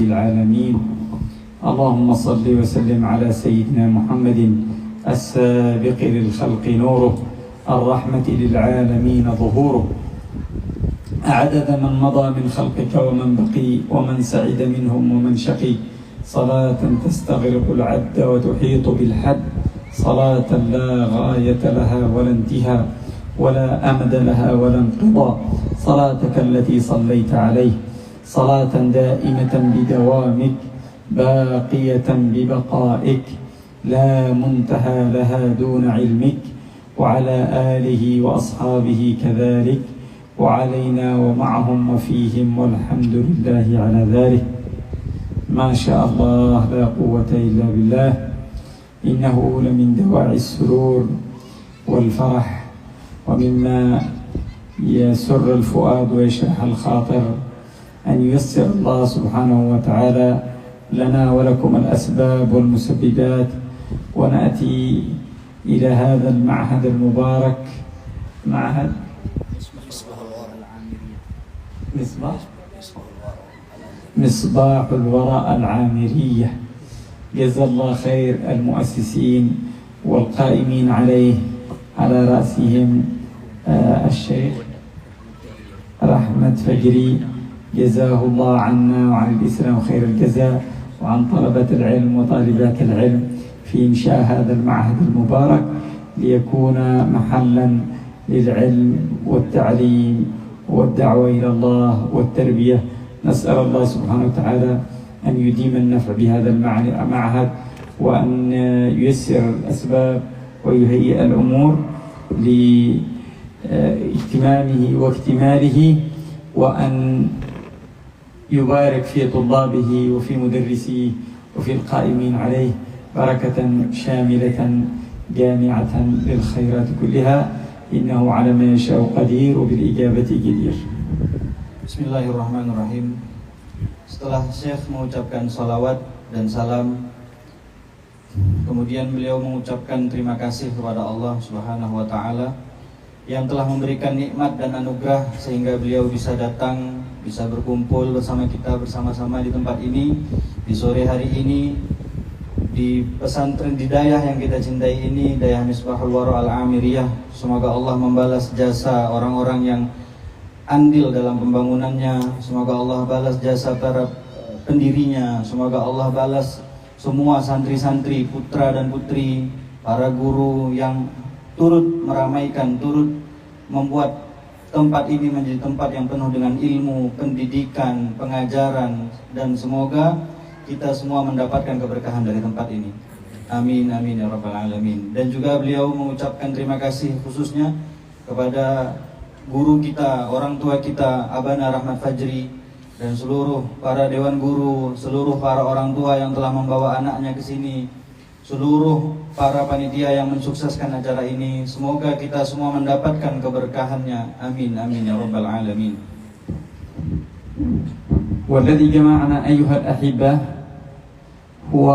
العالمين. اللهم صل وسلم على سيدنا محمد السابق للخلق نوره، الرحمة للعالمين ظهوره، عدد من مضى من خلقك ومن بقي ومن سعد منهم ومن شقي، صلاة تستغرق العد وتحيط بالحد، صلاة لا غاية لها ولا انتهاء ولا أمد لها ولا انقضاء، صلاتك التي صليت عليه صلاة دائمة بدوامك باقية ببقائك لا منتهى لها دون علمك، وعلى آله وأصحابه كذلك، وعلينا ومعهم وفيهم، والحمد لله على ذلك. ما شاء الله لا قوة إلا بالله، إنه لمن دواعي السرور والفرح ومما يسر الفؤاد ويشرح الخاطر أن ييسر الله سبحانه وتعالى لنا ولكم الأسباب والمسببات، ونأتي إلى هذا المعهد المبارك، معهد مصباح الوراء العامرية. جزا الله خير المؤسسين والقائمين عليه، على رأسهم الشيخ رحمة فجري، جزاه الله عنا وعن الإسلام خير الجزاء، وعن طلبة العلم وطالبات العلم في إنشاء هذا المعهد المبارك ليكون محلا للعلم والتعليم والدعوة إلى الله والتربية. نسأل الله سبحانه وتعالى أن يديم النفع بهذا المعهد، وأن ييسر الأسباب ويهيئ الأمور لاهتمامه واكتماله، وأن يبارك في طلابه وفي مدرسيه وفي القائمين عليه بركة شاملة جامعة للخيرات كلها، إنه على ما يشاء قدير وبالإجابة جدير. Bismillahirrahmanirrahim. Setelah Syekh mengucapkan salawat dan salam, kemudian beliau mengucapkan terima kasih kepada Allah Subhanahu wa Ta'ala yang telah memberikan nikmat dan anugerah sehingga beliau bisa datang, bisa berkumpul bersama kita bersama-sama di tempat ini di sore hari ini, di pesantren di dayah yang kita cintai ini, Dayah Misbahul Wara Al-Amiriyah. Semoga Allah membalas jasa orang-orang yang andil dalam pembangunannya. Semoga Allah balas jasa para pendirinya. Semoga Allah balas semua santri-santri, putra dan putri, para guru yang turut meramaikan, turut membuat tempat ini menjadi tempat yang penuh dengan ilmu, pendidikan, pengajaran, dan semoga kita semua mendapatkan keberkahan dari tempat ini. Amin, amin ya rabbal alamin. Dan juga beliau mengucapkan terima kasih khususnya kepada guru kita, orang tua kita, Abana Rahmat Fajri, dan seluruh para dewan guru, seluruh para orang tua yang telah membawa anaknya ke sini, seluruh para panitia yang mensukseskan acara ini. Semoga kita semua mendapatkan keberkahannya. Amin, amin ya rabbal alamin. والذي جمعنا أيها الأحبة هو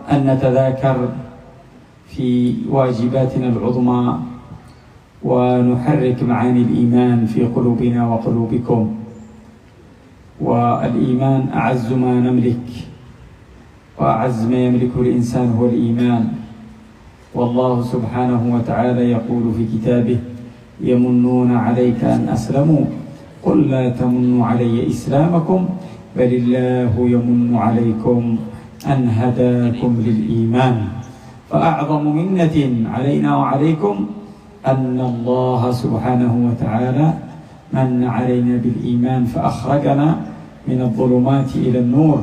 أن نتذاكر في واجباتنا العظمى ونحرك معاني الإيمان في قلوبنا وقلوبكم. والإيمان أعز ما نملك، وأعز ما يملكه الإنسان هو الإيمان. والله سبحانه وتعالى يقول في كتابه: يمنون عليك أن أسلموا قل لا تمنوا علي إسلامكم بل الله يمن عليكم أن هداكم للإيمان. فأعظم منة علينا وعليكم أن الله سبحانه وتعالى من علينا بالإيمان فأخرجنا من الظلمات إلى النور.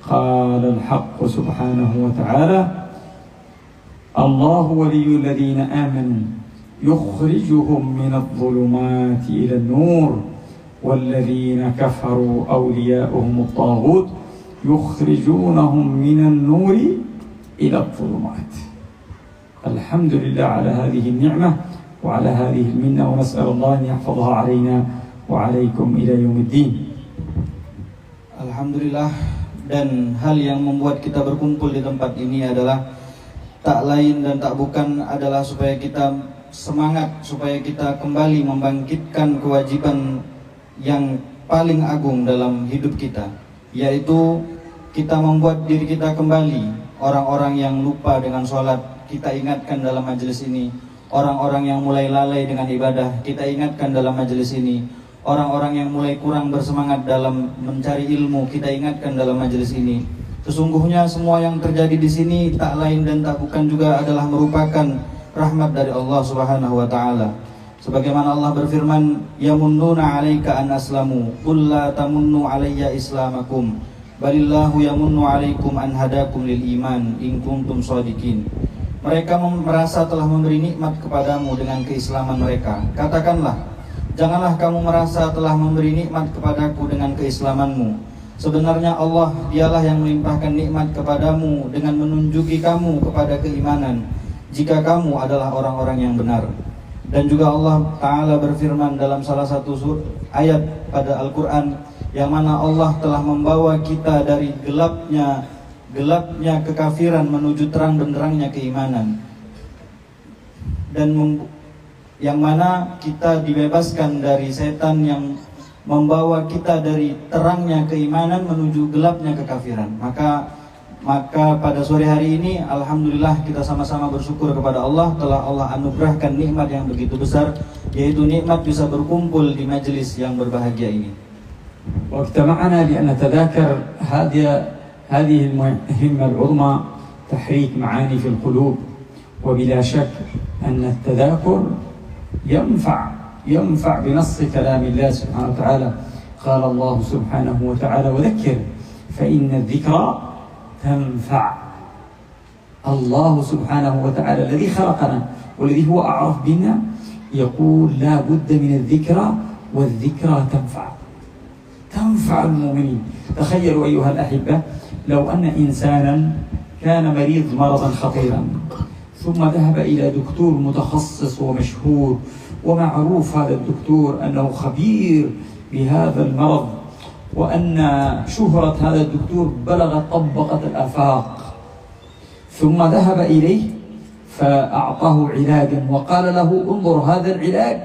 قال الحق سبحانه وتعالى: الله ولي الذين آمنوا يخرجهم من الظلمات إلى النور والذين كفروا أولياؤهم الطاغوت يخرجونهم من النور إلى الظلمات. الحمد لله على هذه النعمة وعلى هذه المنة، ونسأل الله أن يحفظها علينا وعليكم إلى يوم الدين. Alhamdulillah. Dan hal yang membuat kita berkumpul di tempat ini adalah tak lain dan tak bukan adalah supaya kita semangat, supaya kita kembali membangkitkan kewajiban yang paling agung dalam hidup kita, yaitu kita membuat diri kita kembali. Orang-orang yang lupa dengan sholat, kita ingatkan dalam majelis ini. Orang-orang yang mulai lalai dengan ibadah, kita ingatkan dalam majelis ini. Orang-orang yang mulai kurang bersemangat dalam mencari ilmu, kita ingatkan dalam majelis ini. Sesungguhnya semua yang terjadi di sini tak lain dan tak bukan juga adalah merupakan rahmat dari Allah Subhanahu wa taala. Sebagaimana Allah berfirman, "Yamunnuna 'alaika an aslamu, qul la tamunnu 'alayya islamakum, balillahu yamunnu 'alaikum an hadakum lil iman in kuntum shadiqin." Mereka merasa telah memberi nikmat kepadamu dengan keislaman mereka. Katakanlah, janganlah kamu merasa telah memberi nikmat kepadaku dengan keislamanmu. Sebenarnya Allah dialah yang melimpahkan nikmat kepadamu dengan menunjuki kamu kepada keimanan, jika kamu adalah orang-orang yang benar. Dan juga Allah Ta'ala berfirman dalam salah satu ayat pada Al-Quran, yang mana Allah telah membawa kita dari gelapnya kekafiran menuju terang benderangnya keimanan, dan yang mana kita dibebaskan dari setan yang membawa kita dari terangnya keimanan menuju gelapnya kekafiran. Maka pada sore hari ini alhamdulillah kita sama-sama bersyukur kepada Allah, telah Allah anugerahkan nikmat yang begitu besar, yaitu nikmat bisa berkumpul di majelis yang berbahagia ini. واجتمعنا لنتذاكر هذه المهمة العظمى، تحريك معاني في القلوب. وبلا شك أن التذاكر ينفع بنص كلام الله سبحانه وتعالى. قال الله سبحانه وتعالى: وذكر فإن الذكرى تنفع. الله سبحانه وتعالى الذي خلقنا والذي هو أعرف بنا يقول لا بد من الذكرى، والذكرى تنفع المؤمنين. تخيلوا أيها الأحبة، لو أن إنسانا كان مريض مرضا خطيرا ثم ذهب إلى دكتور متخصص ومشهور ومعروف هذا الدكتور أنه خبير بهذا المرض، وأن شهرة هذا الدكتور بلغت طبقة الآفاق، ثم ذهب إليه فأعطاه علاجا وقال له: انظر هذا العلاج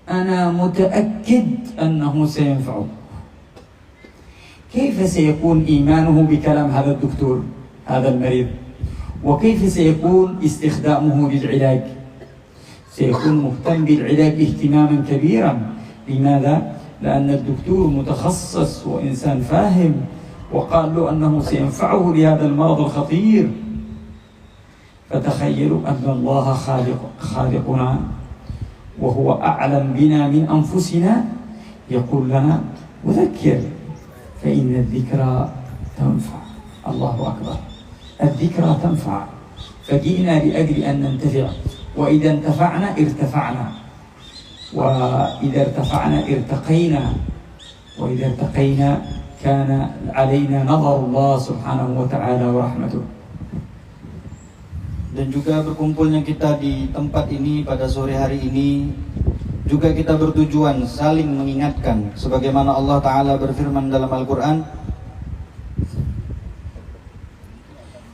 أنا متأكد أنه سينفعه. كيف سيكون إيمانه بكلام هذا الدكتور هذا المريض؟ وكيف سيكون استخدامه للعلاج؟ سيكون مهتم بالعلاج اهتماما كبيرا. لماذا؟ لأن الدكتور متخصص وإنسان فاهم، وقال له أنه سينفعه لهذا المرض الخطير. فتخيلوا أن الله خالقنا وهو أعلم بنا من أنفسنا يقول لنا: وذكر فإن الذكرى تنفع. الله أكبر، الذكرى تنفع. فجئنا لأجل أن ننتفع، وإذا انتفعنا ارتفعنا، وإذا ارتفعنا ارتقينا، وإذا ارتقينا كان علينا نظر الله سبحانه وتعالى ورحمته. Dan juga berkumpulnya kita di tempat ini pada sore hari ini juga kita bertujuan saling mengingatkan, sebagaimana Allah Ta'ala berfirman dalam Al-Quran: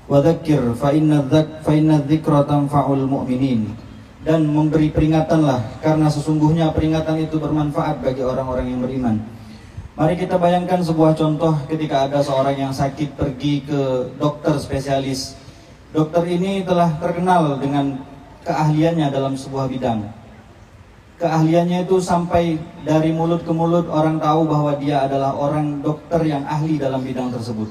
وَذَكِّرْ فَإِنَّ الذِّكْرَ تَنْفَعُ الْمُؤْمِنِينَ. Dan memberi peringatanlah, karena sesungguhnya peringatan itu bermanfaat bagi orang-orang yang beriman. Mari kita bayangkan sebuah contoh ketika ada seorang yang sakit pergi ke dokter spesialis. Dokter ini telah terkenal dengan keahliannya dalam sebuah bidang. Keahliannya itu sampai dari mulut ke mulut orang tahu bahwa dia adalah orang dokter yang ahli dalam bidang tersebut.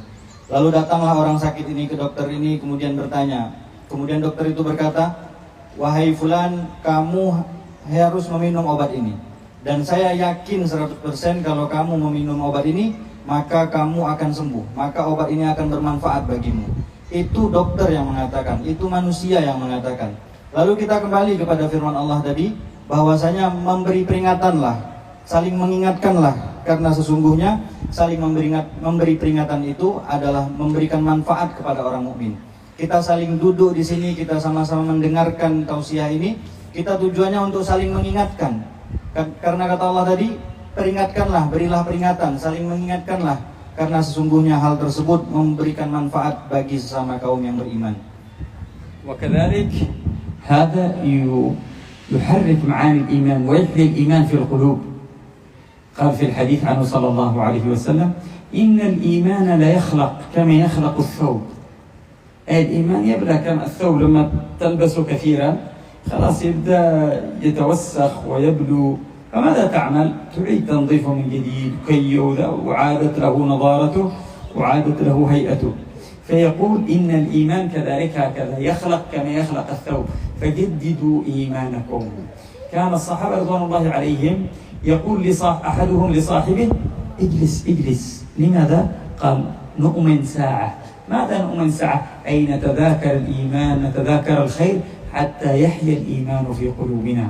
Lalu datanglah orang sakit ini ke dokter ini, kemudian bertanya. Kemudian dokter itu berkata: "Wahai fulan, kamu harus meminum obat ini. Dan saya yakin 100% kalau kamu meminum obat ini, maka kamu akan sembuh. Maka obat ini akan bermanfaat bagimu." Itu dokter yang mengatakan, itu manusia yang mengatakan. Lalu kita kembali kepada firman Allah tadi, bahwasanya memberi peringatanlah, saling mengingatkanlah, karena sesungguhnya saling memberi peringatan itu adalah memberikan manfaat kepada orang mukmin. Kita saling duduk di sini, kita sama-sama mendengarkan tausiah ini, kita tujuannya untuk saling mengingatkan. Karena kata Allah tadi, peringatkanlah, berilah peringatan, saling mengingatkanlah, karena sesungguhnya hal tersebut memberikan manfaat bagi sesama kaum yang beriman. وكذلك هذا يحرك معاني الإيمان ويحيي الإيمان في القلوب. قال في الحديث عنه صلى الله عليه وسلم: إن الإيمان لا يخلق كما يخلق الثوب. الإيمان يبدأ كما الثوب لما تلبسه كثيرا خلاص يبدأ يتوسخ ويبدو، فماذا تعمل؟ تعيد تنظيفه من جديد كي وعادت له نضارته وعادت له هيئته. فيقول إن الإيمان كذلك هكذا يخلق كما يخلق الثوب، فجددوا إيمانكم. كان الصحابة رضوان الله عليهم يقول أحدهم لصاحبه اجلس اجلس. لماذا؟ قال نؤمن ساعة. ماذا نؤمن ساعة؟ أي نتذاكر الإيمان، نتذاكر الخير حتى يحيى الإيمان في قلوبنا.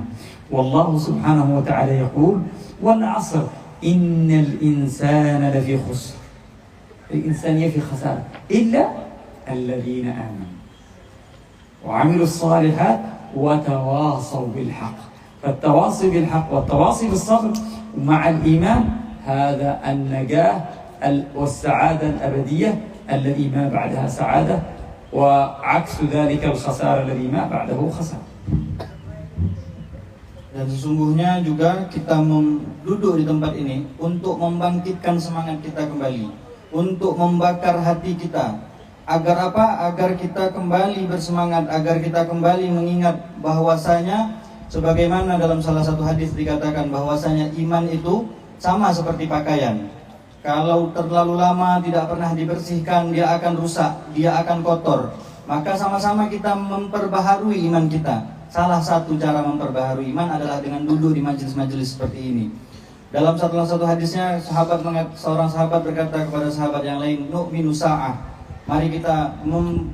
والله سبحانه وتعالى يقول والعصر إن الإنسان لفي خسر. الإنسان في خسارة إلا الذين آمنوا وعملوا الصالحات وتواصوا بالحق. فالتواصي بالحق والتواصي بالصبر مع الإيمان هذا النجاة والسعادة الأبدية الذي ما بعدها سعادة، وعكس ذلك الخسارة الذي ما بعده خسارة. Dan sesungguhnya juga kita duduk di tempat ini untuk membangkitkan semangat kita kembali, untuk membakar hati kita. Agar apa? Agar kita kembali bersemangat, agar kita kembali mengingat bahwasanya sebagaimana dalam salah satu hadis dikatakan bahwasanya iman itu sama seperti pakaian. Kalau terlalu lama tidak pernah dibersihkan, dia akan rusak, dia akan kotor. Maka sama-sama kita memperbaharui iman kita. Salah satu cara memperbaharui iman adalah dengan duduk di majelis-majelis seperti ini. Dalam satu hadisnya seorang sahabat berkata kepada sahabat yang lain, nu'minu sa'ah. Mari kita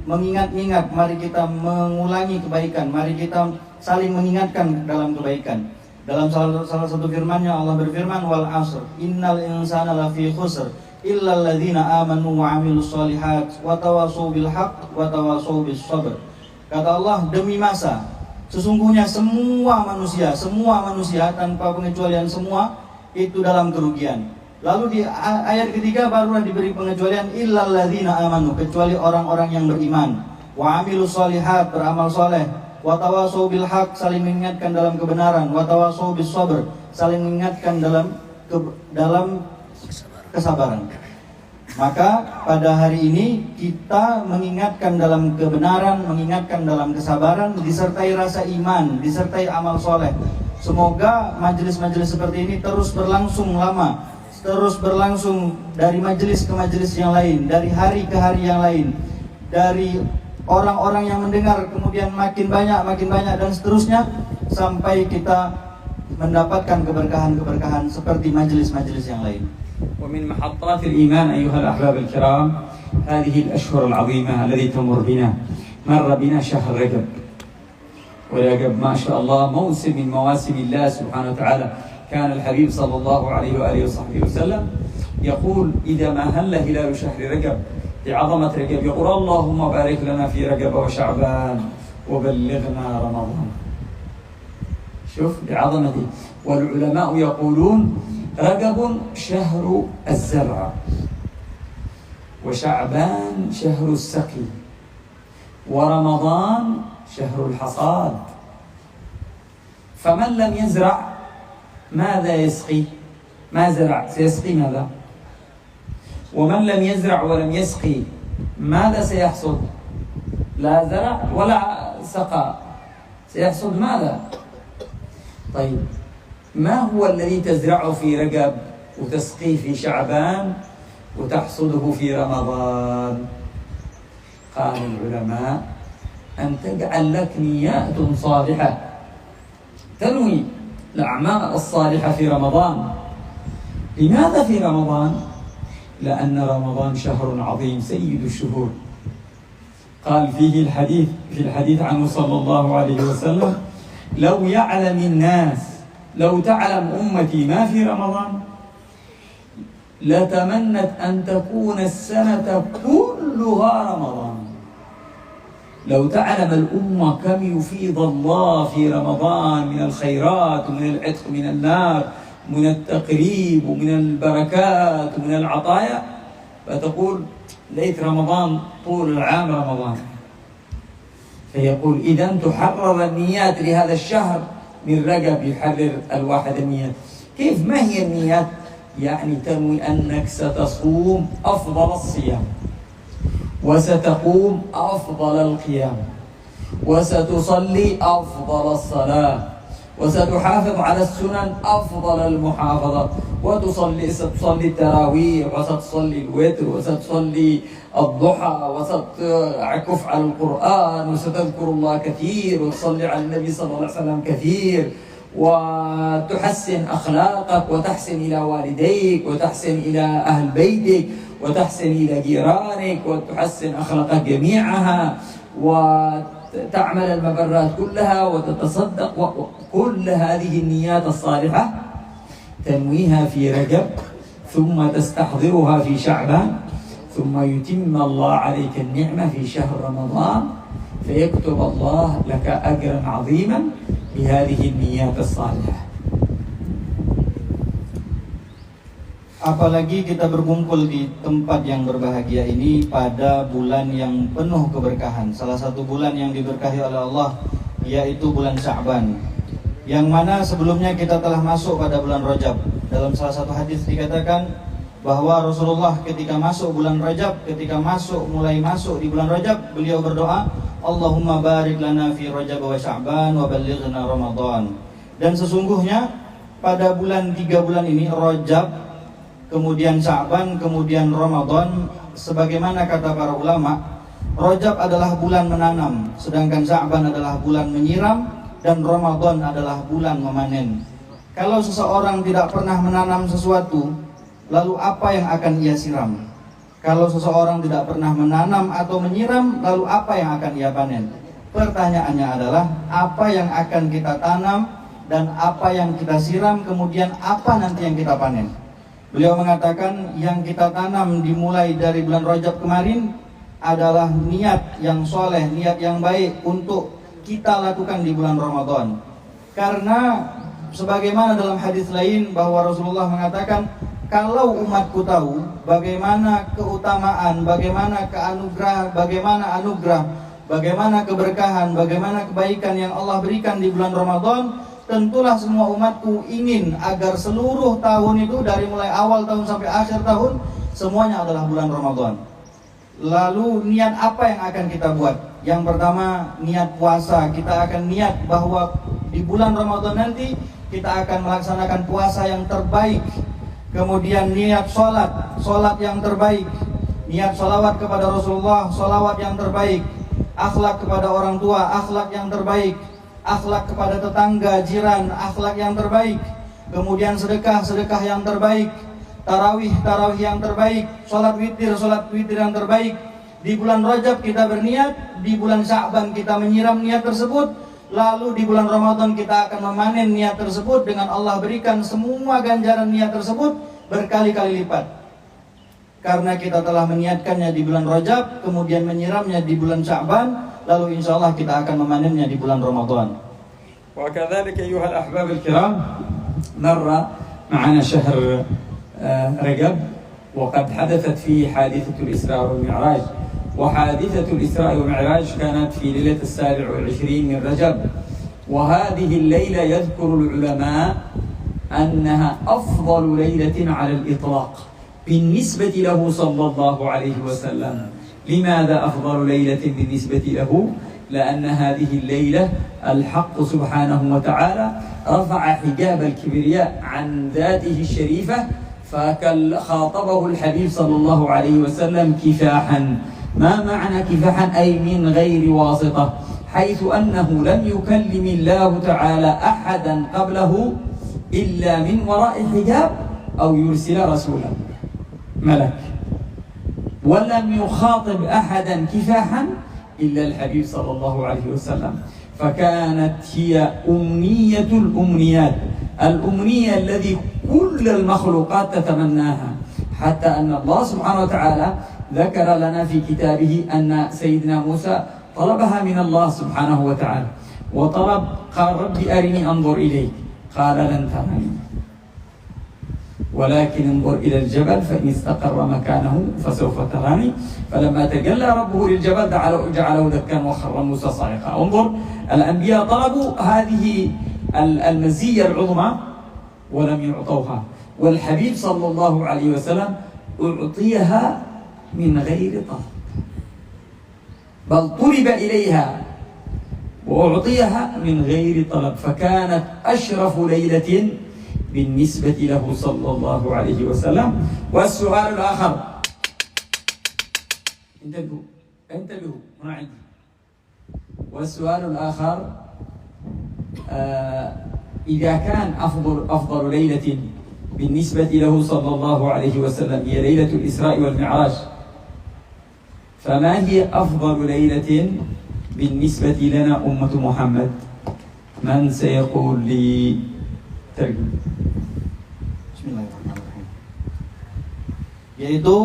mengingat-ingat, mari kita mengulangi kebaikan, mari kita saling mengingatkan dalam kebaikan. Dalam salah satu firman-Nya Allah berfirman, wal 'ashr innal insana lafi khusr illa alladzina amanu wa 'amilus shalihat wa tawashaw bil haqq wa tawashaw bis sabr. Kata Allah, demi masa, sesungguhnya semua manusia tanpa pengecualian semua itu dalam kerugian. Lalu di ayat ketiga barulah diberi pengecualian illal ladzina amanu, kecuali orang-orang yang beriman, wa amilus shalihat, beramal soleh, wa tawashaw bil haqq, saling mengingatkan dalam kebenaran, wa tawashaw bis sabr, saling mengingatkan dalam kesabaran. Maka pada hari ini kita mengingatkan dalam kebenaran, mengingatkan dalam kesabaran, disertai rasa iman, disertai amal soleh. Semoga majelis-majelis seperti ini terus berlangsung lama, terus berlangsung dari majelis ke majelis yang lain, dari hari ke hari yang lain, dari orang-orang yang mendengar kemudian makin banyak dan seterusnya sampai kita mendapatkan keberkahan-keberkahan seperti majelis-majelis yang lain. ومن محطات الإيمان أيها الأحباب الكرام هذه الأشهر العظيمة التي تمر بنا. مر بنا شهر رجب، ورجب ما شاء الله موسم من مواسم الله سبحانه وتعالى. كان الحبيب صلى الله عليه وآله وصحبه وسلم يقول إذا ما هل هلال شهر رجب بعظمة رجب يقول اللهم بارك لنا في رجب وشعبان وبلغنا رمضان. شوف بعظمته. والعلماء يقولون رجب شهر الزرع وشعبان شهر السقي ورمضان شهر الحصاد. فمن لم يزرع ماذا يسقي؟ ما زرع سيسقي ماذا؟ ومن لم يزرع ولم يسقي ماذا سيحصد؟ لا زرع ولا سقى، سيحصد ماذا؟ طيب ما هو الذي تزرعه في رجب وتسقيه في شعبان وتحصده في رمضان؟ قال العلماء أن تجعل لك نيات صالحة، تنوي الأعمال الصالحة في رمضان. لماذا في رمضان؟ لأن رمضان شهر عظيم سيد الشهور. قال في الحديث عنه صلى الله عليه وسلم لو يعلم الناس، لو تعلم أمتي ما في رمضان لتمنت أن تكون السنة كلها رمضان. لو تعلم الأمة كم يفيض الله في رمضان من الخيرات ومن العتق من النار، من التقريب ومن البركات ومن العطايا، فتقول ليت رمضان طول العام رمضان. فيقول إذا تحرر النيات لهذا الشهر من رجب، يحرر الواحد النيات. كيف؟ ما هي النيات؟ يعني تنوي أنك ستصوم أفضل الصيام وستقوم أفضل القيام وستصلي أفضل الصلاة وستحافظ على السنن أفضل المحافظة ستتصلي التراويح وستصلي الوتر وستصلي الضحى وستعكف على القرآن وستذكر الله كثير وتصلي على النبي صلى الله عليه وسلم كثير وتحسن أخلاقك وتحسن إلى والديك وتحسن إلى أهل بيتك وتحسن إلى جيرانك وتحسن أخلاقك جميعها وتعمل المبرات كلها وتتصدق كل هذه النيات الصالحة تنويها في رجب ثم تستحضرها في شعبان ثم يتم الله عليك النعمة في شهر رمضان فيكتب الله لك أجرا عظيما بهذه النيات الصالحة. Apalagi kita berkumpul di tempat yang berbahagia ini pada bulan yang penuh keberkahan. Salah satu bulan yang diberkahi oleh Allah yaitu bulan Sya'ban, yang mana sebelumnya kita telah masuk pada bulan Rajab. Dalam salah satu hadis dikatakan bahwa Rasulullah ketika masuk bulan Rajab, mulai masuk di bulan Rajab, beliau berdoa, Allahumma barik lana fi Rajab wa Sya'ban wa ballighna Ramadan. Dan sesungguhnya pada bulan 3 bulan ini, Rajab, kemudian Sya'ban, kemudian Ramadan, sebagaimana kata para ulama, Rajab adalah bulan menanam, sedangkan Sya'ban adalah bulan menyiram, dan Ramadan adalah bulan memanen. Kalau seseorang tidak pernah menanam sesuatu, lalu apa yang akan ia siram? Kalau seseorang tidak pernah menanam atau menyiram, lalu apa yang akan ia panen? Pertanyaannya adalah, apa yang akan kita tanam dan apa yang kita siram, kemudian apa nanti yang kita panen? Beliau mengatakan yang kita tanam dimulai dari bulan Rajab kemarin adalah niat yang soleh, niat yang baik untuk kita lakukan di bulan Ramadan. Karena sebagaimana dalam hadis lain bahwa Rasulullah mengatakan, kalau umatku tahu bagaimana keutamaan, bagaimana anugerah, bagaimana keberkahan, bagaimana kebaikan yang Allah berikan di bulan Ramadan, tentulah semua umatku ingin agar seluruh tahun itu dari mulai awal tahun sampai akhir tahun semuanya adalah bulan Ramadan. Lalu niat apa yang akan kita buat? Yang pertama, niat puasa. Kita akan niat bahwa di bulan Ramadan nanti kita akan melaksanakan puasa yang terbaik. Kemudian niat sholat yang terbaik. Niat sholawat kepada Rasulullah, sholawat yang terbaik. Akhlak kepada orang tua, akhlak yang terbaik. Akhlak kepada tetangga, jiran, akhlak yang terbaik. Kemudian sedekah yang terbaik. Tarawih yang terbaik. Sholat witir yang terbaik. Di bulan Rajab kita berniat, di bulan Sya'ban kita menyiram niat tersebut, lalu di bulan Ramadan kita akan memanen niat tersebut dengan Allah berikan semua ganjaran niat tersebut berkali-kali lipat. Karena kita telah meniatkannya di bulan Rajab, kemudian menyiramnya di bulan Sya'ban, lalu insya Allah kita akan memanennya di bulan Ramadan. وكذلك أيها الأحباب الكرام مر معنا شهر رجب وقد حدثت فيه حادثة الإسراء والمعراج، وحادثة الإسراء والمعراج كانت في ليلة 27 من رجب، وهذه الليلة يذكر العلماء أنها أفضل ليلة على الإطلاق بالنسبة له صلى الله عليه وسلم. لماذا أفضل ليلة بالنسبة له؟ لأن هذه الليلة الحق سبحانه وتعالى رفع حجاب الكبرياء عن ذاته الشريفة فخاطبه الحبيب صلى الله عليه وسلم كفاحا. ما معنى كفاحا؟ أي من غير واسطة، حيث أنه لم يكلم الله تعالى أحدا قبله إلا من وراء حجاب أو يرسل رسولا ملك، ولم يخاطب أحدا كفاحا إلا الحبيب صلى الله عليه وسلم. فكانت هي أمنية الأمنيات، الأمنية الذي كل المخلوقات تتمناها، حتى أن الله سبحانه وتعالى ذكر لنا في كتابه أن سيدنا موسى طلبها من الله سبحانه وتعالى، قال ربي أرني أنظر إليك، قال لن تراني ولكن انظر إلى الجبل فإن استقر مكانه فسوف تراني. فلما تجلى ربه للجبل جعله دكا وخر موسى صاعقا. انظر، الأنبياء طلبوا هذه المزية العظمى ولم يعطوها، والحبيب صلى الله عليه وسلم أعطيها من غير طلب، بل طلب إليها وأعطيها من غير طلب، فكانت أشرف ليلة بالنسبة له صلى الله عليه وسلم. والسؤال الآخر، انتبهوا هنا عندي. والسؤال الآخر، إذا كان أفضل ليلة بالنسبة له صلى الله عليه وسلم هي ليلة الإسراء والمعراج، فما هي أفضل ليلة بالنسبة لنا أمة محمد؟ من سيقول لي ترجمة؟ Bismillahirrahmanirrahim. Yaitu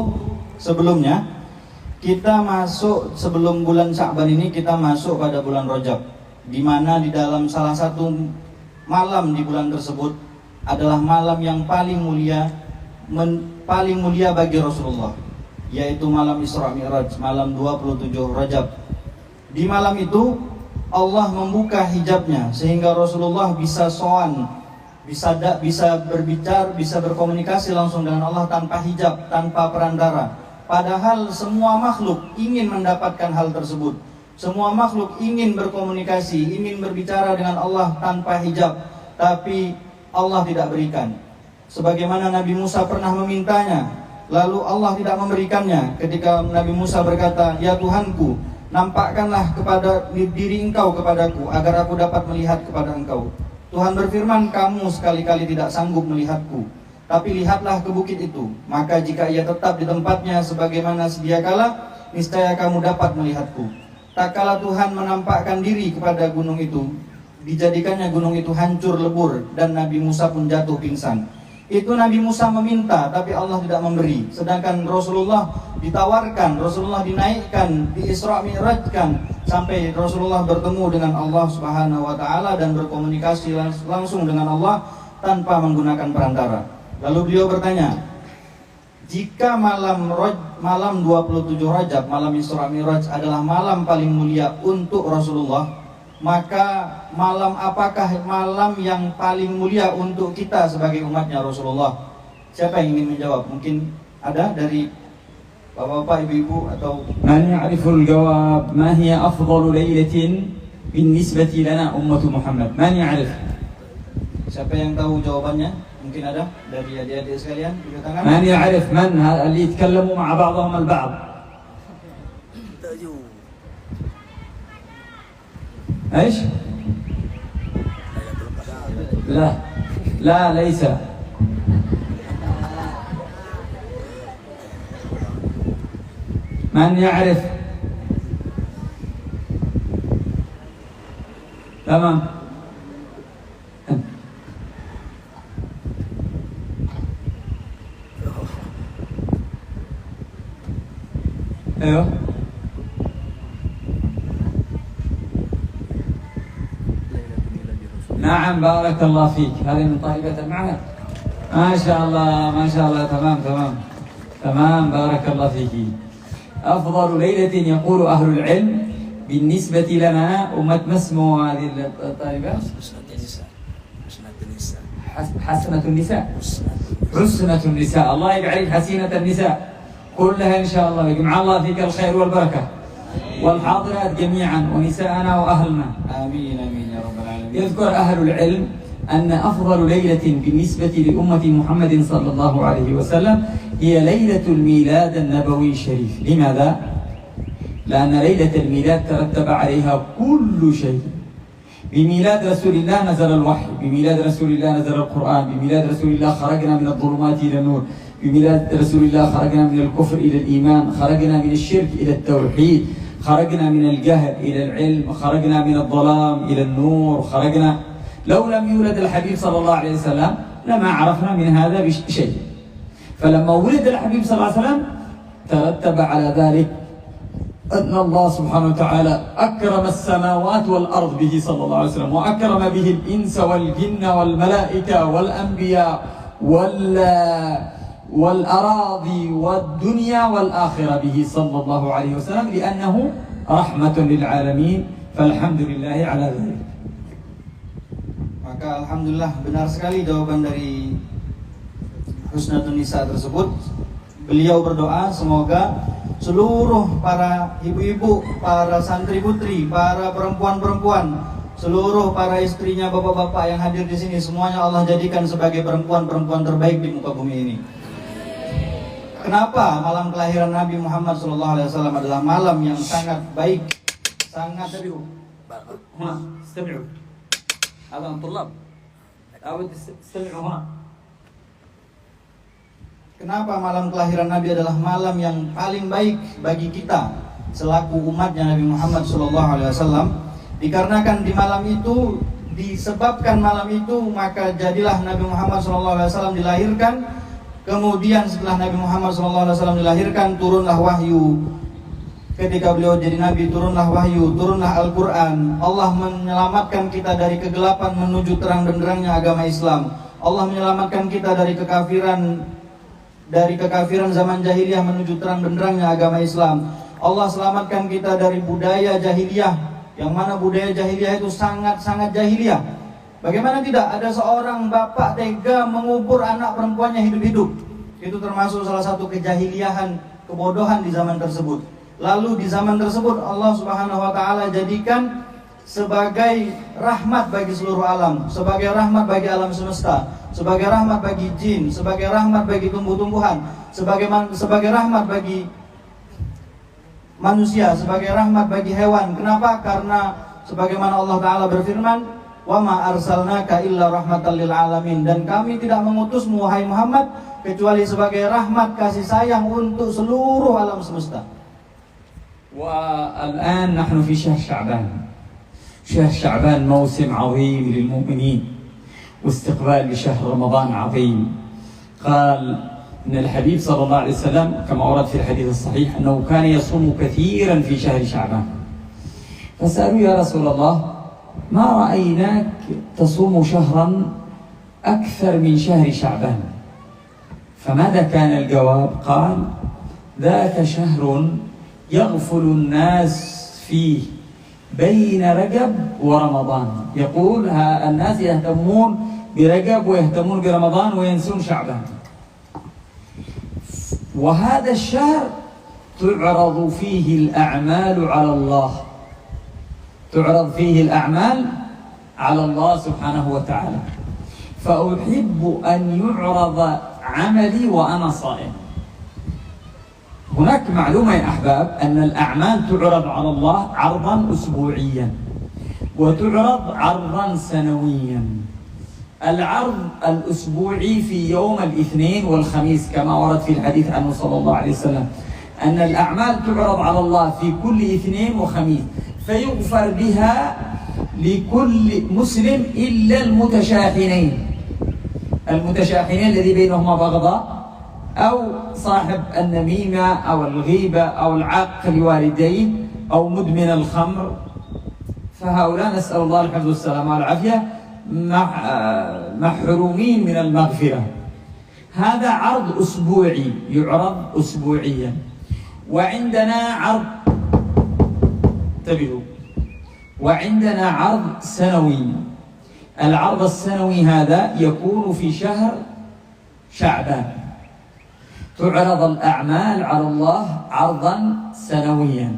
sebelumnya kita masuk, sebelum bulan Sya'ban ini kita masuk pada bulan Rajab, di mana di dalam salah satu malam di bulan tersebut adalah malam yang paling mulia bagi Rasulullah, yaitu malam Isra Mi'raj, malam 27 Rajab. Di malam itu Allah membuka hijabnya sehingga Rasulullah bisa soan, bisa berbicara, bisa berkomunikasi langsung dengan Allah tanpa hijab, tanpa perantara. Padahal semua makhluk ingin mendapatkan hal tersebut. Semua makhluk ingin berkomunikasi, ingin berbicara dengan Allah tanpa hijab, tapi Allah tidak berikan. Sebagaimana Nabi Musa pernah memintanya, lalu Allah tidak memberikannya. Ketika Nabi Musa berkata, "Ya Tuhanku, nampakkanlah kepada diri engkau kepadaku, agar aku dapat melihat kepada engkau." Tuhan berfirman, "Kamu sekali-kali tidak sanggup melihatku, tapi lihatlah ke bukit itu. Maka jika ia tetap di tempatnya sebagaimana sedia kala, niscaya kamu dapat melihatku." Tak kala Tuhan menampakkan diri kepada gunung itu, dijadikannya gunung itu hancur lebur dan Nabi Musa pun jatuh pingsan. Itu Nabi Musa meminta, tapi Allah tidak memberi. Sedangkan Rasulullah ditawarkan, Rasulullah dinaikkan, di Isra Mi'rajkan, sampai Rasulullah bertemu dengan Allah Subhanahu wa taala dan berkomunikasi langsung dengan Allah tanpa menggunakan perantara. Lalu beliau bertanya, jika malam 27 Rajab, malam Isra Mi'raj adalah malam paling mulia untuk Rasulullah, maka malam apakah malam yang paling mulia untuk kita sebagai umatnya Rasulullah? Siapa yang ingin menjawab? Mungkin ada dari bapak-bapak, ibu-ibu atau Man ya'riful jawab, ma hiya afdalu lailatin binisbati lana ummatu Muhammad? Man ya'rif? Siapa yang tahu jawabannya? Mungkin ada dari adik-adik sekalian, angkat tangan. Man ya'rif, man اللي يتكلموا مع بعضهم البعض. ايش؟ لا ليس. من يعرف؟ تمام. ايوه نعم، بارك الله فيك. هذه من طالبة المعهد. ما شاء الله ما شاء الله، تمام بارك الله فيك. أفضل ليلة يقول أهل العلم بالنسبة لنا أمة، ما اسم هذه الطالبة؟ حسنة النساء. حسنة النساء. الله يجعلك حسينة النساء كلها إن شاء الله، يجمع الله فيك الخير والبركة، والحاضرات جميعا ونساءنا وأهلنا. آمين آمين يا رب العالمين. يذكر أهل العلم أن أفضل ليلة بالنسبة لأمة محمد صلى الله عليه وسلم هي ليلة الميلاد النبوي الشريف. لماذا؟ لأن ليلة الميلاد ترتب عليها كل شيء. بميلاد رسول الله نزل الوحي، بميلاد رسول الله نزل القرآن، بميلاد رسول الله خرجنا من الظلمات إلى النور، بميلاد رسول الله خرجنا من الكفر إلى الإيمان، خرجنا من الشرك إلى التوحيد، خرجنا من الجهل إلى العلم، خرجنا من الظلام إلى النور، خرجنا. لو لم يولد الحبيب صلى الله عليه وسلم لما عرفنا من هذا شيء. فلما ولد الحبيب صلى الله عليه وسلم ترتب على ذلك أن الله سبحانه وتعالى أكرم السماوات والأرض به صلى الله عليه وسلم، وأكرم به الإنس والجن والملائكة والأنبياء والأراضي والدنيا والآخرة به صلى الله عليه وسلم، لأنه رحمة للعالمين. فالحمد لله على ذلك. Maka alhamdulillah benar sekali jawaban dari Husnatun Nisa tersebut, beliau berdoa semoga seluruh para ibu-ibu, para santri putri, para perempuan-perempuan, seluruh para istrinya, bapak-bapak yang hadir di sini, semuanya Allah jadikan sebagai perempuan-perempuan terbaik di muka bumi ini. Kenapa malam kelahiran Nabi Muhammad SAW adalah malam yang sangat baik, sangat Kenapa malam kelahiran Nabi adalah malam yang paling baik bagi kita selaku umatnya Nabi Muhammad SAW? Dikarenakan di malam itu, disebabkan malam itu, maka jadilah Nabi Muhammad SAW dilahirkan. Kemudian setelah Nabi Muhammad SAW dilahirkan, turunlah wahyu. Ketika beliau jadi Nabi, turunlah wahyu, turunlah Al-Quran. Allah menyelamatkan kita dari kegelapan menuju terang benderangnya agama Islam. Allah menyelamatkan kita dari kekafiran zaman jahiliyah menuju terang benderangnya agama Islam. Allah selamatkan kita dari budaya jahiliyah, yang mana budaya jahiliyah itu sangat-sangat jahiliyah. Bagaimana tidak ada seorang bapak tega mengubur anak perempuannya hidup-hidup. Itu termasuk salah satu kejahiliahan, kebodohan di zaman tersebut. Lalu di zaman tersebut Allah Subhanahu wa taala jadikan sebagai rahmat bagi seluruh alam, sebagai rahmat bagi alam semesta, sebagai rahmat bagi jin, sebagai rahmat bagi tumbuh-tumbuhan, sebagai rahmat bagi manusia, sebagai rahmat bagi hewan. Kenapa? Karena sebagaimana Allah Ta'ala berfirman, wa ma arsalnaka illa rahmatan lil alamin, dan kami tidak mengutusmu wahai Muhammad kecuali sebagai rahmat kasih sayang untuk seluruh alam semesta. والآن نحن في شهر شعبان. شهر شعبان موسم عظيم للمؤمنين واستقبال لشهر رمضان عظيم. قال إن الحبيب صلى الله عليه وسلم كما ورد في الحديث الصحيح أنه كان يصوم كثيرا في شهر شعبان. فسألوا يا رسول الله ما رأيناك تصوم شهرا أكثر من شهر شعبان، فماذا كان الجواب؟ قال ذاك شهر يغفل الناس فيه بين رجب ورمضان. يقول الناس يهتمون برجب ويهتمون برمضان وينسون شعبان. وهذا الشهر تعرض فيه الأعمال على الله، تعرض فيه الأعمال على الله سبحانه وتعالى. فأحب أن يعرض عملي وأنا صائم. هناك معلومة يا أحباب أن الأعمال تعرض على الله عرضا أسبوعيا وتعرض عرضا سنويا. العرض الأسبوعي في يوم الاثنين والخميس كما ورد في الحديث عنه صلى الله عليه وسلم أن الأعمال تعرض على الله في كل اثنين وخميس فيغفر بها لكل مسلم إلا المتشاحنين الذي بينهما بغضاء، أو صاحب النميمة أو الغيبة أو العاق لوالديه أو مدمن الخمر، فهؤلاء نسأل الله الحفظ والسلامة والعافية محرومين من المغفرة. هذا عرض أسبوعي يعرض أسبوعيا. وعندنا عرض انتبهوا، وعندنا عرض سنوي. العرض السنوي هذا يكون في شهر شعبان، تعرض الأعمال على الله عرضا سنويا.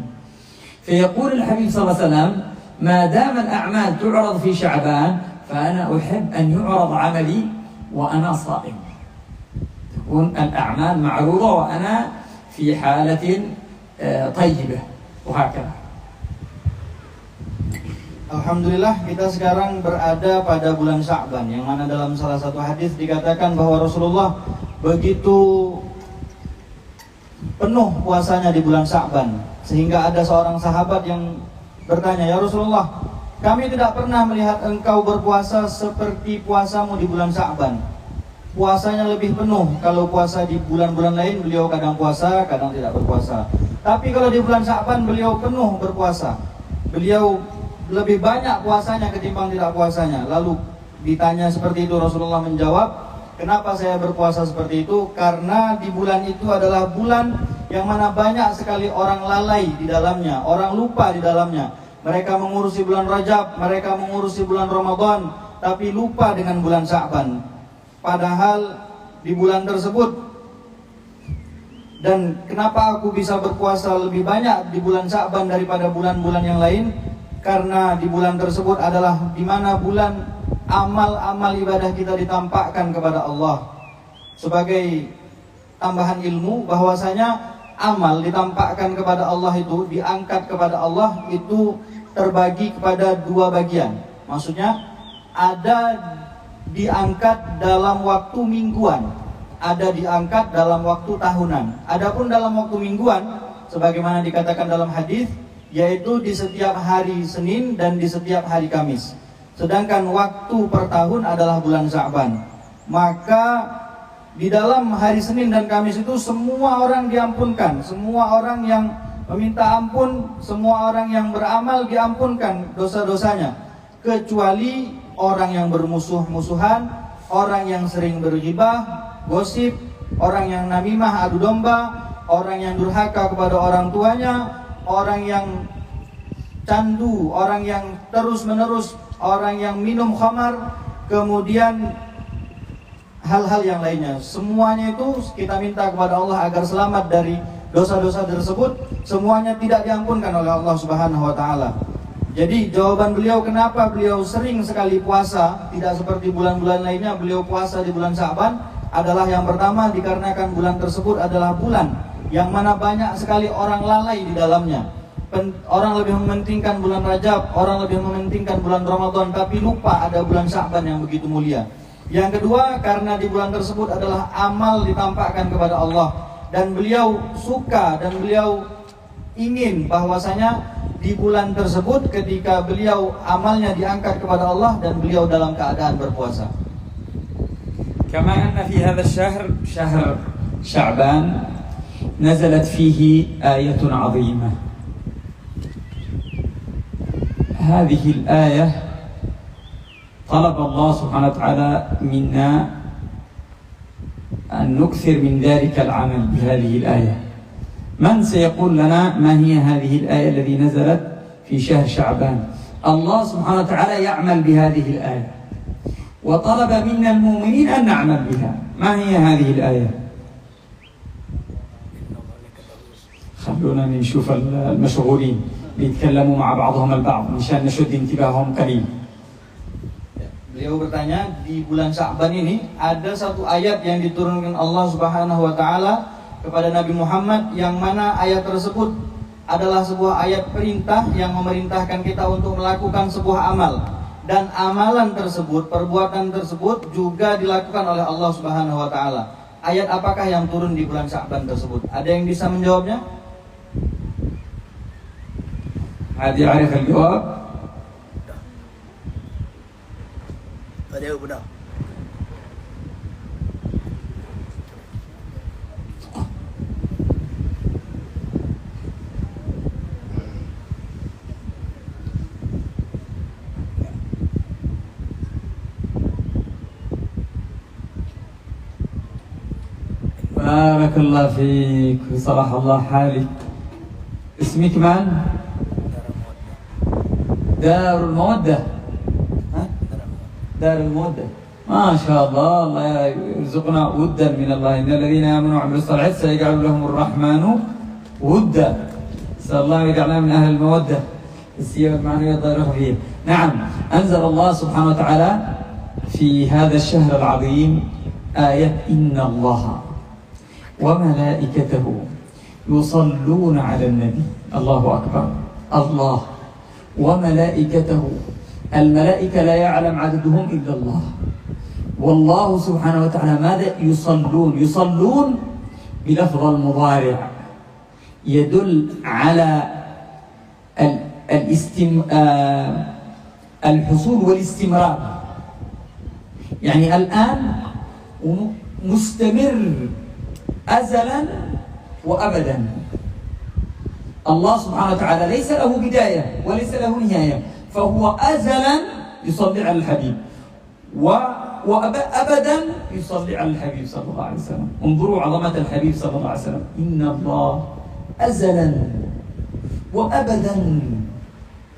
فيقول الحبيب صلى الله عليه وسلم ما دام الأعمال تعرض في شعبان فأنا أحب أن يعرض عملي وأنا صائم، تكون الأعمال معروضة وأنا في حالة طيبة وهكذا. Alhamdulillah, kita sekarang berada pada bulan Sya'ban, yang mana dalam salah satu hadis dikatakan bahwa Rasulullah begitu penuh puasanya di bulan Sya'ban, sehingga ada seorang sahabat yang bertanya, ya Rasulullah, kami tidak pernah melihat engkau berpuasa seperti puasamu di bulan Sya'ban. Puasanya lebih penuh. Kalau puasa di bulan-bulan lain beliau kadang puasa, kadang tidak berpuasa. Tapi kalau di bulan Sya'ban beliau penuh berpuasa. Beliau lebih banyak puasanya ketimbang tidak puasanya. Lalu ditanya seperti itu, Rasulullah menjawab, kenapa saya berpuasa seperti itu? Karena di bulan itu adalah bulan yang mana banyak sekali orang lalai di dalamnya, orang lupa di dalamnya. Mereka mengurusi bulan Rajab, mereka mengurusi bulan Ramadan, tapi lupa dengan bulan Sya'ban. Padahal di bulan tersebut. Dan kenapa aku bisa berpuasa lebih banyak di bulan Sya'ban daripada bulan-bulan yang lain? Karena di bulan tersebut adalah di mana bulan amal-amal ibadah kita ditampakkan kepada Allah. Sebagai tambahan ilmu bahwasanya amal ditampakkan kepada Allah itu, diangkat kepada Allah itu terbagi kepada dua bagian. Maksudnya ada diangkat dalam waktu mingguan, ada diangkat dalam waktu tahunan. Adapun dalam waktu mingguan, sebagaimana dikatakan dalam hadis, yaitu di setiap hari Senin dan di setiap hari Kamis. Sedangkan waktu per tahun adalah bulan Sya'ban. Maka di dalam hari Senin dan Kamis itu semua orang diampunkan, semua orang yang meminta ampun, semua orang yang beramal diampunkan dosa-dosanya, kecuali orang yang bermusuh-musuhan, orang yang sering berghibah, gosip, orang yang namimah, adu domba, orang yang durhaka kepada orang tuanya, orang yang candu, orang yang terus-menerus, orang yang minum khamar, kemudian hal-hal yang lainnya. Semuanya itu kita minta kepada Allah agar selamat dari dosa-dosa tersebut. Semuanya tidak diampunkan oleh Allah Subhanahu wa taala. Jadi jawaban beliau kenapa beliau sering sekali puasa, tidak seperti bulan-bulan lainnya beliau puasa di bulan Sya'ban, adalah yang pertama dikarenakan bulan tersebut adalah bulan yang mana banyak sekali orang lalai di dalamnya. Orang lebih mementingkan bulan Rajab, orang lebih mementingkan bulan Ramadan, tapi lupa ada bulan Sya'ban yang begitu mulia. Yang kedua, karena di bulan tersebut adalah amal ditampakkan kepada Allah, dan beliau suka dan beliau ingin bahwasanya di bulan tersebut ketika beliau amalnya diangkat kepada Allah dan beliau dalam keadaan berpuasa. كما أن في هذا الشهر شهر شعبان نزلت فيه آية عظيمة. هذه الآية طلب الله سبحانه وتعالى منا أن نكثر من ذلك العمل بهذه الآية. من سيقول لنا ما هي هذه الآية التي نزلت في شهر شعبان؟ الله سبحانه وتعالى يعمل بهذه الآية وطلب منا المؤمنين أن نعمل بها. ما هي هذه الآية؟ خلونا نشوف المشغولين بيتكلموا مع بعضهم البعض مشان نشد انتباههم قليل. Beliau bertanya, di bulan Sya'ban ini ada satu ayat yang diturunkan Allah Subhanahu wa taala kepada Nabi Muhammad, yang mana ayat tersebut adalah sebuah ayat perintah yang memerintahkan kita untuk melakukan sebuah amal, dan amalan tersebut, perbuatan tersebut juga dilakukan oleh Allah Subhanahu wa taala. Ayat apakah yang turun di bulan Sya'ban tersebut? Ada yang bisa menjawabnya? Ada yang arif al-jawab? Ada yang benar. بارك الله فيك وصلح الله حالك. اسمك من؟ دار المودة. دار المودة. ما شاء الله، الله يرزقنا ودا من الله. إن الذين آمنوا وعملوا الصالحات سيجعل لهم الرحمن ودا. نسأل الله يجعلنا من أهل المودة السياسة المعنوية الضائرة فيه. نعم، أنزل الله سبحانه وتعالى في هذا الشهر العظيم آية إن الله وملائكته يصلون على النبي. الله أكبر. الله وملائكته، الملائكة لا يعلم عددهم إلا الله. والله سبحانه وتعالى ماذا يصلون؟ يصلون بلفظ المضارع يدل على الحصول والاستمرار. يعني الآن مستمر أزلا وأبدا. الله سبحانه وتعالى ليس له بداية وليس له نهاية، فهو أزلا يصلي على الحبيب وأبدا يصلي على الحبيب صلى الله عليه وسلم. انظروا عظمة الحبيب صلى الله عليه وسلم. إن الله أزلا وأبدا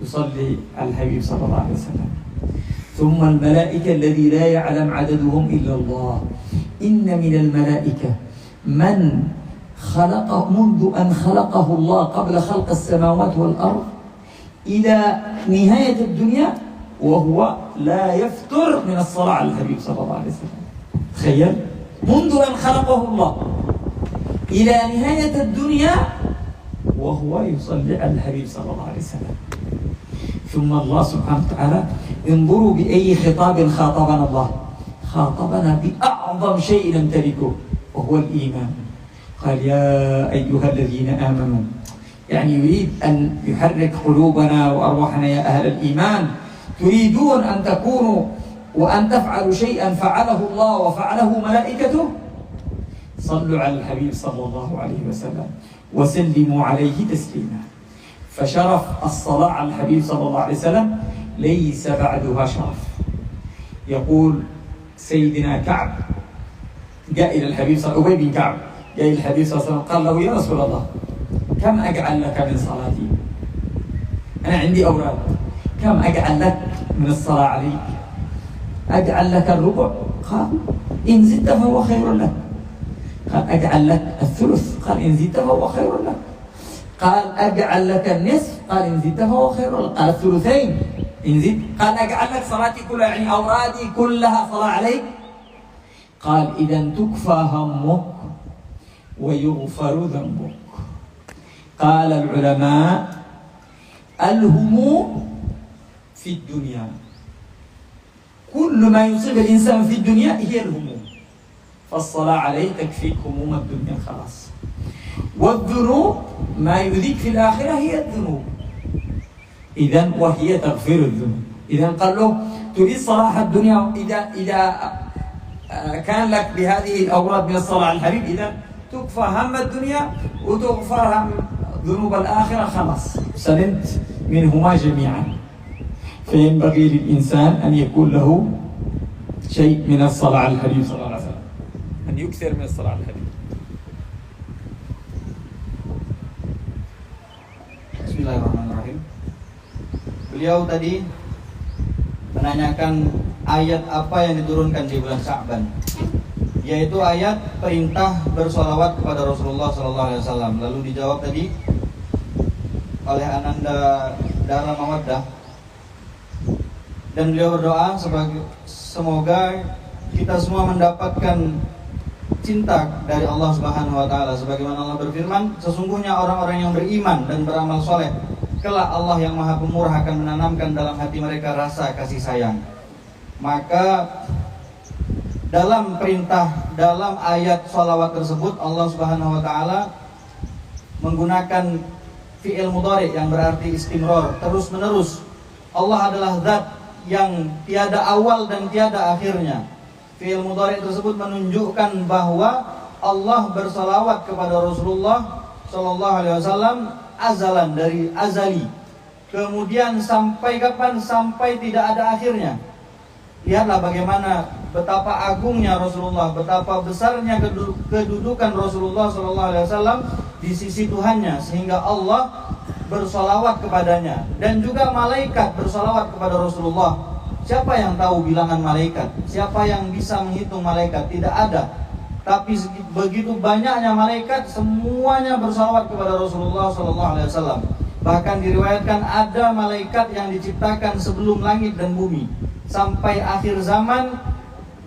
يصلي على الحبيب صلى الله عليه وسلم. ثم الملائكة الذي لا يعلم عددهم إلا الله. إن من الملائكة من خلق منذ أن خلقه الله قبل خلق السماوات والأرض إلى نهاية الدنيا وهو لا يفتر من الصلاة على الحبيب صلى الله عليه وسلم. تخيل، منذ أن خلقه الله إلى نهاية الدنيا وهو يصلي على الحبيب صلى الله عليه وسلم. ثم الله سبحانه وتعالى، انظروا بأي خطاب خاطبنا الله. خاطبنا بأعظم شيء نمتلكه وهو الإيمان. قال يا أيها الذين آمنوا، يعني يريد أن يحرك قلوبنا وأرواحنا. يا أهل الإيمان، تريدون أن تكونوا وأن تفعلوا شيئا فعله الله وفعله ملائكته؟ صلوا على الحبيب صلى الله عليه وسلم وسلموا عليه تسليما. فشرف الصلاة على الحبيب صلى الله عليه وسلم ليس بعدها شرف. يقول سيدنا كعب جاء إلى الحبيب صلى الله عليه وسلم، أبي بن كعب جاء إلى الحبيب صلى الله عليه وسلم قال له يا رسول الله كم أجعل لك من صلاتي؟ أنا عندي أوراد، كم أجعل لك من الصلاة عليك؟ أجعل لك الربع؟ قال إن زدت فهو خير لك. قال أجعل لك الثلث؟ قال إن زدت فهو خير لك. قال أجعل لك النصف؟ قال إن زدت فهو خير لك. قال الثلثين إن زدت؟ قال أجعل لك صلاتي كلها، يعني أورادي كلها صلاة عليك؟ قال إذا تكفى همك ويغفر ذنبك. قال العلماء الهموم في الدنيا، كل ما يصيب الإنسان في الدنيا هي الهموم، فالصلاة عليه تكفيك هموم الدنيا خلاص. والذنوب ما يؤذيك في الآخرة هي الذنوب، إذن وهي تغفر الذنوب. إذن قال له تريد صلاح الدنيا، إذا كان لك بهذه الأوراد من الصلاة على الحبيب إذن تكفى هم الدنيا وتغفر هم ذنوب الآخرة، خلاص سلمت منهما جميعا. فينبغي للإنسان أن يكون له شيء من الصلاة على الحبيب صلى الله عليه وسلم، أن يكثر من الصلاة على الحبيب. Bismillahirrahmanirrahim. Beliau tadi menanyakan ayat apa yang diturunkan di bulan Sya'ban, yaitu ayat perintah bersolawat kepada Rasulullah SAW. Lalu dijawab tadi oleh Ananda Dara Mawaddah, dan beliau berdoa semoga kita semua mendapatkan cinta dari Allah Subhanahu wa taala, sebagaimana Allah berfirman, sesungguhnya orang-orang yang beriman dan beramal soleh, kelak Allah yang Maha Pemurah akan menanamkan dalam hati mereka rasa kasih sayang. Maka dalam ayat sholawat tersebut Allah Subhanahu wa taala menggunakan fi'il mudhari yang berarti istimrar, terus menerus. Allah adalah zat yang tiada awal dan tiada akhirnya. Fi'il mudhari tersebut menunjukkan bahwa Allah bersalawat kepada Rasulullah sallallahu alaihi wasallam azalan, dari azali. Kemudian sampai kapan? Sampai tidak ada akhirnya. Lihatlah bagaimana betapa agungnya Rasulullah, betapa besarnya kedudukan Rasulullah sallallahu alaihi wasallam di sisi Tuhannya, sehingga Allah bersalawat kepadanya, dan juga malaikat bersalawat kepada Rasulullah. Siapa yang tahu bilangan malaikat? Siapa yang bisa menghitung malaikat? Tidak ada. Tapi begitu banyaknya malaikat, semuanya bersalawat kepada Rasulullah SAW. Bahkan diriwayatkan ada malaikat yang diciptakan sebelum langit dan bumi. Sampai akhir zaman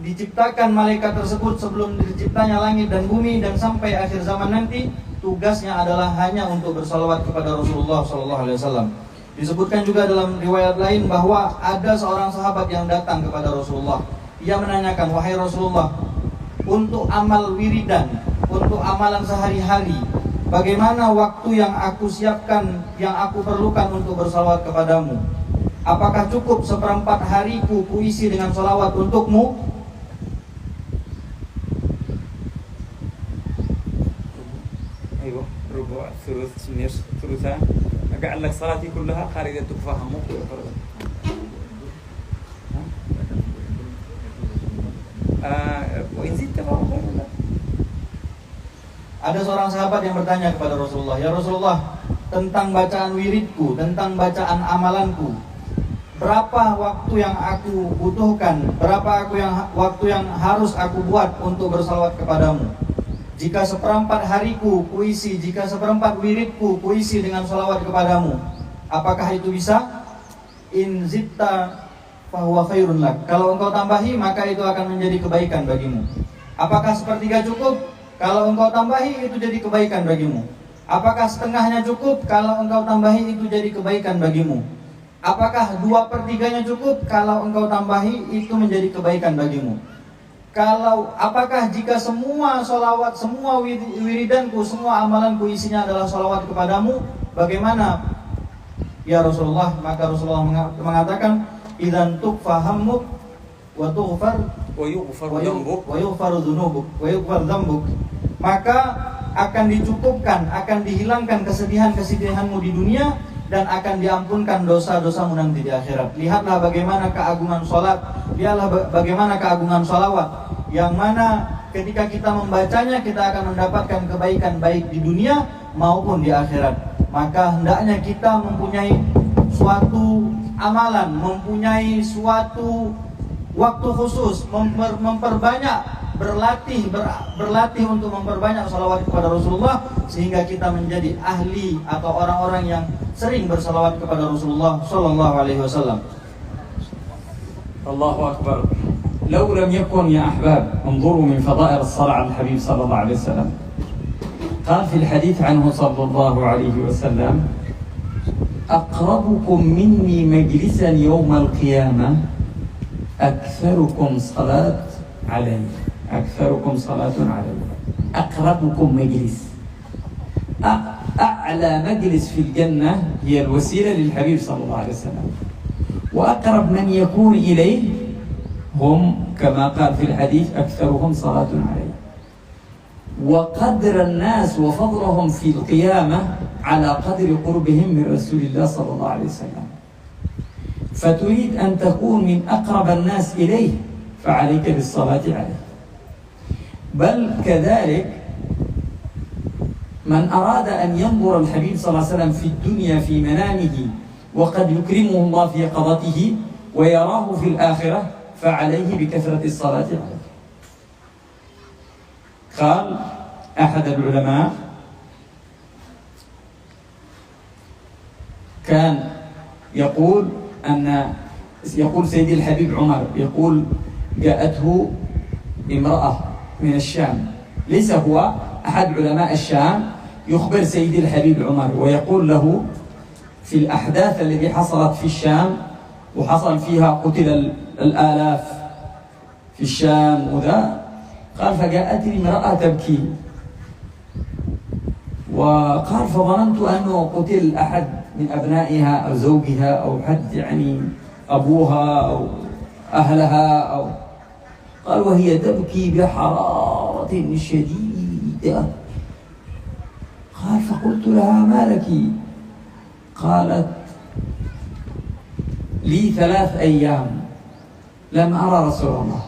diciptakan malaikat tersebut sebelum diciptanya langit dan bumi, dan sampai akhir zaman nanti tugasnya adalah hanya untuk bersalawat kepada Rasulullah SAW. Disebutkan juga dalam riwayat lain bahwa ada seorang sahabat yang datang kepada Rasulullah. Ia menanyakan, wahai Rasulullah, untuk amal wiridan, untuk amalan sehari-hari, bagaimana waktu yang aku siapkan, yang aku perlukan untuk bersalawat kepadamu? Apakah cukup seperempat hariku kuisi dengan salawat untukmu? Ayo, rubu', thuluth, nisf, thulutha. أجعل لك صلاتي كلها خارجة تكفى همك ويغفر لك. وإن زدت فهو خير لك. Ada seorang sahabat yang bertanya kepada Rasulullah, ya Rasulullah, tentang bacaan wiridku, tentang bacaan amalanku, berapa waktu yang aku butuhkan, berapa waktu yang harus aku buat untuk bersalawat kepadamu. Jika seperempat hariku kuisi, jika seperempat wiridku kuisi dengan salawat kepadamu, apakah itu bisa? In zitta fahuwa khairun lak. Kalau engkau tambahi, maka itu akan menjadi kebaikan bagimu. Apakah sepertiga cukup? Kalau engkau tambahi, itu jadi kebaikan bagimu. Apakah setengahnya cukup? Kalau engkau tambahi, itu jadi kebaikan bagimu. Apakah 2/3-nya cukup? Kalau engkau tambahi, itu menjadi kebaikan bagimu. Apakah jika semua sholawat, semua wiridanku, semua amalanku isinya adalah sholawat kepadamu, bagaimana? Ya Rasulullah, maka Rasulullah mengatakan, idzan tukfa hammuk wa tughfar wa yughfar dzunubuk wa yughfar dzambuk, maka akan dicukupkan, akan dihilangkan kesedihan-kesedihanmu di dunia, dan akan diampunkan dosa-dosamu nanti di akhirat. Lihatlah bagaimana keagungan sholat, lihatlah bagaimana keagungan sholawat, yang mana ketika kita membacanya, kita akan mendapatkan kebaikan baik di dunia maupun di akhirat. Maka hendaknya kita mempunyai suatu amalan, mempunyai suatu waktu khusus, memperbanyak, berlatih untuk memperbanyak salawat kepada Rasulullah, sehingga kita menjadi ahli atau orang-orang yang sering bersalawat kepada Rasulullah sallallahu alaihi wasallam. Allahu akbar. لو لم يكن يا أحباب انظروا من فضائل الصلاة على الحبيب صلى الله عليه وسلم. قال في الحديث عنه صلى الله عليه وسلم: أقربكم مني مجلسا يوم القيامة أكثركم صلاة علي. أكثركم صلاة علي. أقربكم مجلس. أعلى مجلس في الجنة هي الوسيلة للحبيب صلى الله عليه وسلم، وأقرب من يكون إليه هم كما قال في الحديث أكثرهم صلاة عليه. وقدر الناس وفضلهم في القيامة على قدر قربهم من رسول الله صلى الله عليه وسلم. فتريد أن تكون من أقرب الناس إليه، فعليك بالصلاة عليه. بل كذلك من أراد أن ينظر الحبيب صلى الله عليه وسلم في الدنيا في منامه، وقد يكرمه الله في يقظته ويراه في الآخرة، فعليه بكثرة الصلاة عليه. قال أحد العلماء كان يقول سيدي الحبيب عمر، يقول جاءته امرأة من الشام، ليس هو أحد علماء الشام، يخبر سيدي الحبيب عمر ويقول له في الأحداث التي حصلت في الشام، وحصل فيها قتل الآلاف في الشام وذا، قال فجاءتني امرأة تبكي، وقال فظننت أنه قتل أحد من أبنائها أو زوجها أو حد يعني أبوها أو أهلها أو، قال وهي تبكي بحرارة شديدة. قال فقلت لها ما لك؟ قالت لي 3 أيام لم أرى رسول الله.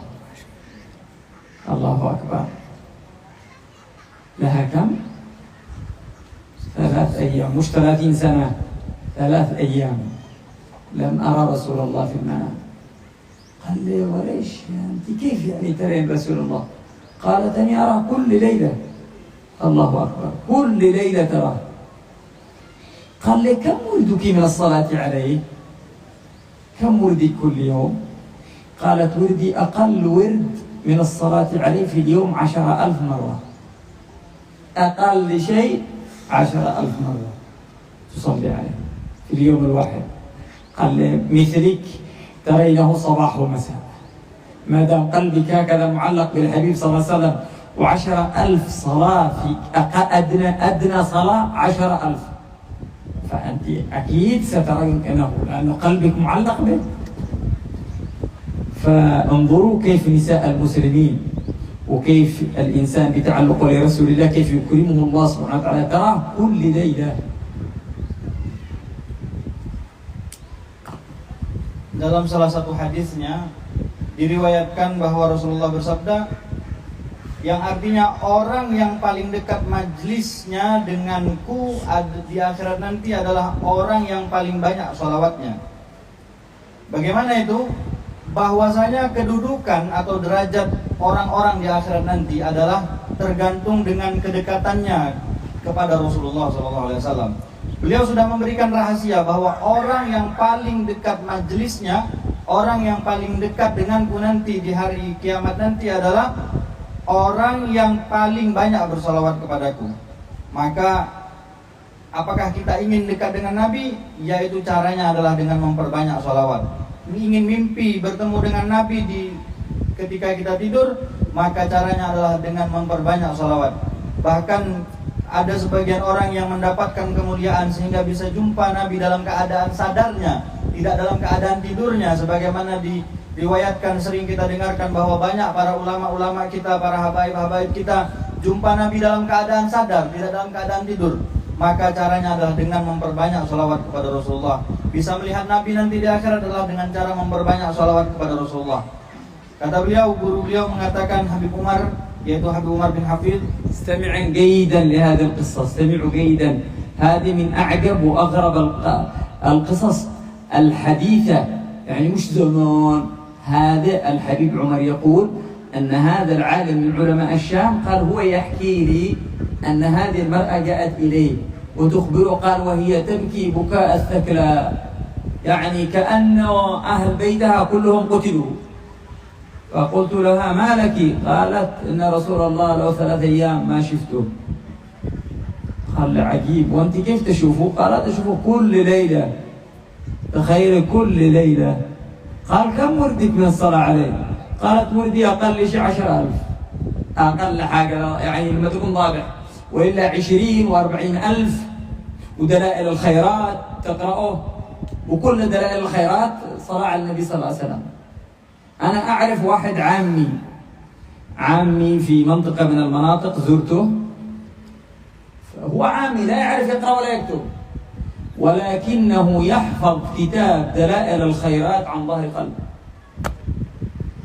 الله أكبر. لها كم؟ 3 أيام، مش 30 سنة، 3 أيام لم أرى رسول الله في المنام. قال لي وليش أنت كيف يعني ترين رسول الله؟ قالت أني أراه كل ليلة. الله أكبر، كل ليلة تراه. قال لي كم وردك من الصلاة عليه؟ كم وردك كل يوم؟ قالت وردي أقل ورد من الصلاة عليه في اليوم 10,000 مرة. أقل شيء 10,000 مرة تصلي عليه في اليوم الواحد. قال لي مثلك ترينه صباح ومساء، ما دام قلبك هكذا معلق بالحبيب صلى الله عليه وسلم، و10,000 صلاة في أدنى صلاة 10,000، فأنت أكيد سترين أنه لأن قلبك معلق به. فانظروا كيف نساء المسلمين وكيف الإنسان بتعلقه لرسول الله كيف يكرمه الله سبحانه وتعالى، تراه كل ليلة. Dalam salah satu hadisnya diriwayatkan bahwa Rasulullah bersabda, yang artinya orang yang paling dekat majlisnya denganku di akhirat nanti adalah orang yang paling banyak sholawatnya. Bagaimana itu? Bahwasanya kedudukan atau derajat orang-orang di akhirat nanti adalah tergantung dengan kedekatannya kepada Rasulullah SAW. Beliau sudah memberikan rahasia bahwa orang yang paling dekat majelisnya, orang yang paling dekat denganku nanti di hari kiamat nanti adalah orang yang paling banyak bersalawat kepadaku. Maka apakah kita ingin dekat dengan Nabi? Yaitu caranya adalah dengan memperbanyak salawat. Ingin mimpi bertemu dengan Nabi ketika kita tidur, maka caranya adalah dengan memperbanyak salawat. Bahkan ada sebagian orang yang mendapatkan kemuliaan sehingga bisa jumpa Nabi dalam keadaan sadarnya, tidak dalam keadaan tidurnya, sebagaimana diriwayatkan sering kita dengarkan bahwa banyak para ulama-ulama kita, para habaib-habaib kita jumpa Nabi dalam keadaan sadar, tidak dalam keadaan tidur. Maka caranya adalah dengan memperbanyak salawat kepada Rasulullah. Bisa melihat Nabi nanti di akhirat adalah dengan cara memperbanyak salawat kepada Rasulullah. Kata beliau, guru beliau mengatakan, Habib Umar, yaitu Habib Umar bin Hafidh, استمع جيدا لهذه القصة، استمعوا جيدا. هذه من أعجب وأغرب القصص الحديثة، يعني مش زمان. هذا الحبيب عمر يقول أن هذا العالم من علماء الشام قال هو يحكي لي أن هذه المرأة جاءت إليه وتخبره، قال وهي تبكي بكاء الثكلى، يعني كأن أهل بيتها كلهم قتلوا. فقلت لها ما لك؟ قالت إن رسول الله له 3 أيام ما شفته. قال عجيب، وأنت كيف تشوفه؟ قالت أشوفه كل ليلة. تخيل كل ليلة. قال كم وردك من الصلاة عليه؟ قالت وردي أقل شيء 10,000، أقل حاجة يعني لما تكون ضابع، وإلا 20 و40 ألف. ودلائل الخيرات تقرأه، وكل دلائل الخيرات صلاة على النبي صلى الله عليه وسلم. أنا أعرف واحد عامي في منطقة من المناطق زرته، هو عامي لا يعرف يقرأ ولا يكتب، ولكنه يحفظ كتاب دلائل الخيرات عن ظهر قلب.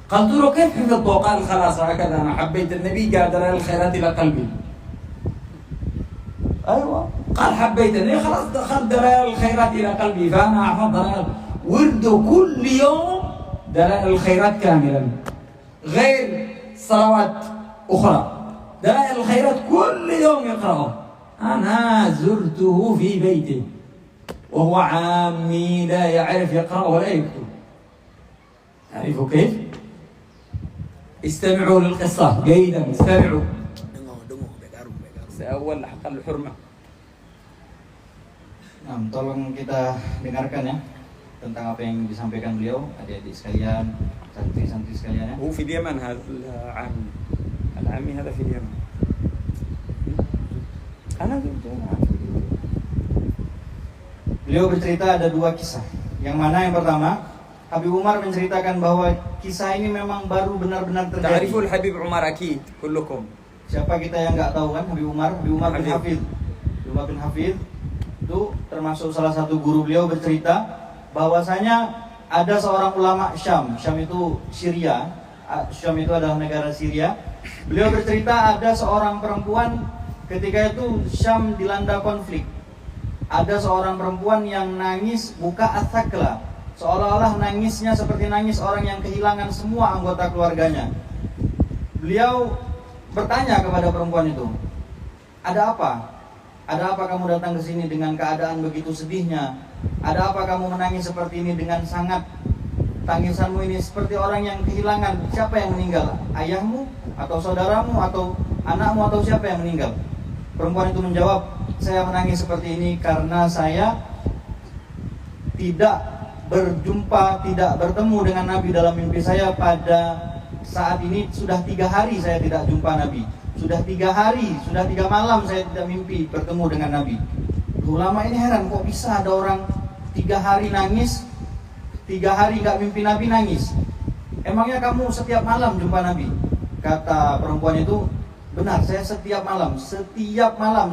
قلت له كيف حفظته؟ قال خلاص هكذا أنا حبيت النبي، قال دلائل الخيرات إلى قلبي. أيوة، قال حبيت النبي خلاص دخل دلائل الخيرات إلى قلبي، فأنا أحفظ دلائل ورده كل يوم دلائل الخيرات كاملا، غير صلوات أخرى. دلائل الخيرات كل يوم يقرأه. أنا زرته في بيته وهو عامي لا يعرف يقرأ ولا يكتب. تعرفوا كيف؟ استمعوا للقصة جيدا، استمعوا. أول حق الحرمة. Nah, tolong kita dengarkan ya tentang apa yang disampaikan beliau, adik-adik sekalian, santri-santri sekalian ya. هو في اليمن هذا العامي هذا في اليمن. أنا Beliau bercerita ada 2 kisah. Yang mana yang pertama, Habib Umar menceritakan bahwa kisah ini memang baru benar-benar terjadi. تعرفوا الحبيب عمر أكيد كلكم. Siapa kita yang nggak tahu kan Habib Umar bin Hafidh. Habib Umar bin Hafidh itu termasuk salah satu guru beliau, bercerita bahwasanya ada seorang ulama Syam. Syam itu Syria. Syam itu adalah negara Syria. Beliau bercerita ada seorang perempuan ketika itu Syam dilanda konflik. Ada seorang perempuan yang nangis buka athakla, seolah-olah nangisnya seperti nangis orang yang kehilangan semua anggota keluarganya. Beliau bertanya kepada perempuan itu, ada apa? Ada apa kamu datang ke sini dengan keadaan begitu sedihnya? Ada apa kamu menangis seperti ini dengan sangat tangisanmu ini seperti orang yang kehilangan? Siapa yang meninggal? Ayahmu atau saudaramu atau anakmu atau siapa yang meninggal? Perempuan itu menjawab, saya menangis seperti ini karena saya tidak berjumpa, tidak bertemu dengan Nabi dalam mimpi saya. Pada saat ini sudah 3 hari saya tidak jumpa Nabi. Sudah 3 hari, sudah 3 malam saya tidak mimpi bertemu dengan Nabi. Ulama ini heran, kok bisa ada orang 3 hari nangis, 3 hari gak mimpi Nabi nangis. Emangnya kamu setiap malam jumpa Nabi? Kata perempuan itu, benar, saya setiap malam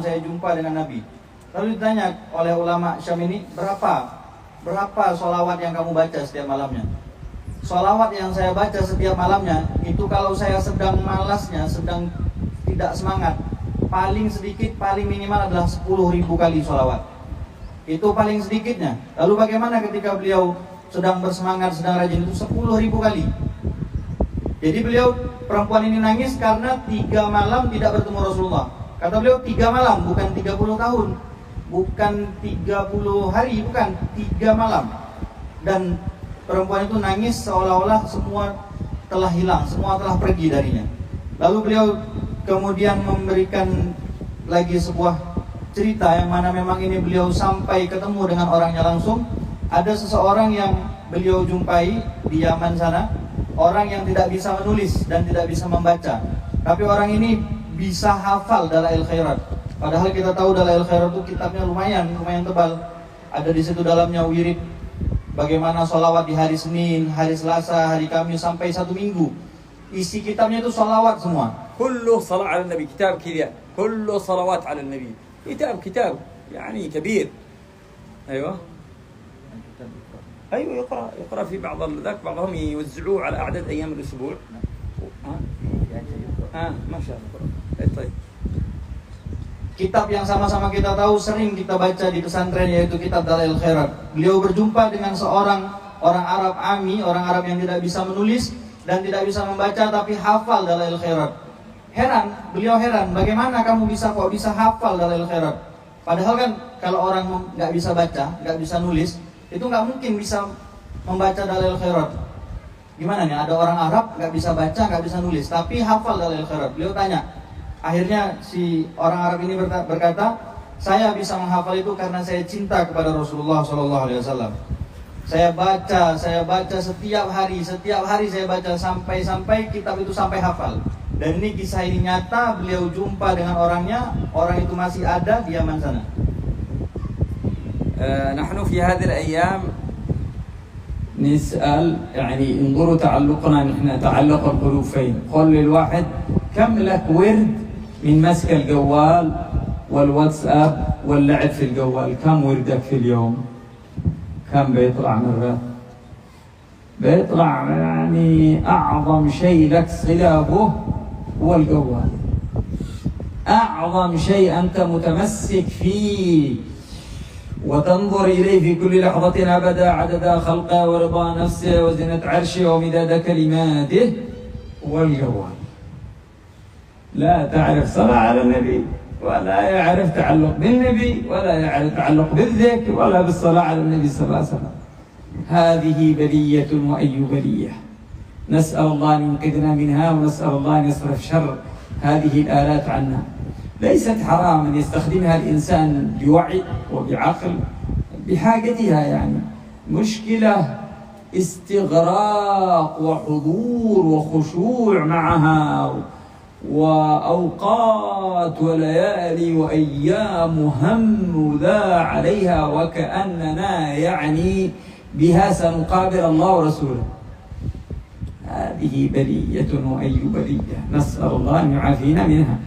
saya jumpa dengan Nabi. Lalu ditanya oleh ulama Syam ini, berapa sholawat yang kamu baca setiap malamnya? Sholawat yang saya baca setiap malamnya itu kalau saya sedang malasnya, sedang tidak semangat, paling sedikit, paling minimal adalah 10.000 kali sholawat. Itu paling sedikitnya. Lalu bagaimana ketika beliau sedang bersemangat, sedang rajin itu 10.000 kali. Jadi beliau, perempuan ini nangis karena 3 malam tidak bertemu Rasulullah. Kata beliau 3 malam, bukan 30 tahun, bukan 30 hari, bukan 3 malam. Dan perempuan itu nangis seolah-olah semua telah hilang, semua telah pergi darinya. Lalu beliau kemudian memberikan lagi sebuah cerita yang mana memang ini beliau sampai ketemu dengan orangnya langsung. Ada seseorang yang beliau jumpai di Yaman sana, orang yang tidak bisa menulis dan tidak bisa membaca, tapi orang ini bisa hafal Dalail Khairat. Padahal kita tahu Dalail Khairat itu kitabnya lumayan tebal. Ada di situ dalamnya wirid, bagaimana sholawat di hari Senin, hari Selasa, hari Kamis sampai 1 minggu. Isi kitabnya itu sholawat semua. كله صلاة على النبي، كتاب كذا كله صلوات على النبي، كتاب يعني كبير. أيوة يقرأ في بعض ذاك، بعضهم يوزعوه على أعداد أيام الأسبوع. ما شاء الله. طيب. Kitab yang sama-sama kita tahu sering kita baca di pesantren yaitu kitab Dalail Khairat. Beliau berjumpa dengan seorang orang Arab Ami, orang Arab yang tidak bisa menulis dan tidak bisa membaca tapi hafal Dalail Khairat. Beliau heran, bagaimana kamu kok bisa hafal Dalail Khairat? Padahal kan kalau orang nggak bisa baca, nggak bisa nulis, itu nggak mungkin bisa membaca Dalail Khairat. Gimana nih? Ada orang Arab nggak bisa baca, nggak bisa nulis, tapi hafal Dalail Khairat. Beliau tanya. Akhirnya si orang Arab ini berkata, saya bisa menghafal itu karena saya cinta kepada Rasulullah SAW. Saya baca setiap hari saya baca sampai kitab itu sampai hafal. Dan ini kisah ini nyata, beliau jumpa dengan orangnya, orang itu masih ada di Yaman sana. نحن في هذه الأيام نسأل يعني انظروا تعلقنا، نحن تعلق القلوب فين؟ قل للواحد كم لك ورد من مسك الجوال والواتساب واللعب في الجوال، كم وردك في اليوم؟ كم بيطلع مرة؟ بيطلع يعني أعظم شيء لك صلة به هو الجوال. أعظم شيء أنت متمسك فيه وتنظر إليه في كل لحظة أبدا عدد خلقه ورضا نفسه وزنة عرشه ومداد كلماته هو الجوال. لا تعرف صلاة على النبي، ولا يعرف تعلق بالنبي، ولا يعرف تعلق بالذكر، ولا بالصلاة على النبي صلى الله عليه وسلم. هذه بلية وأي بلية، نسأل الله أن ينقذنا منها، ونسأل الله أن يصرف شر هذه الآلات عنا. ليست حرام أن يستخدمها الإنسان بوعي وبعقل بحاجتها، يعني مشكلة استغراق وحضور وخشوع معها وأوقات وليالي وأيام هم ذا عليها، وكأننا يعني بها سنقابل الله ورسوله. هذه بلية وأي بلية، نسأل الله أن يعافينا منها.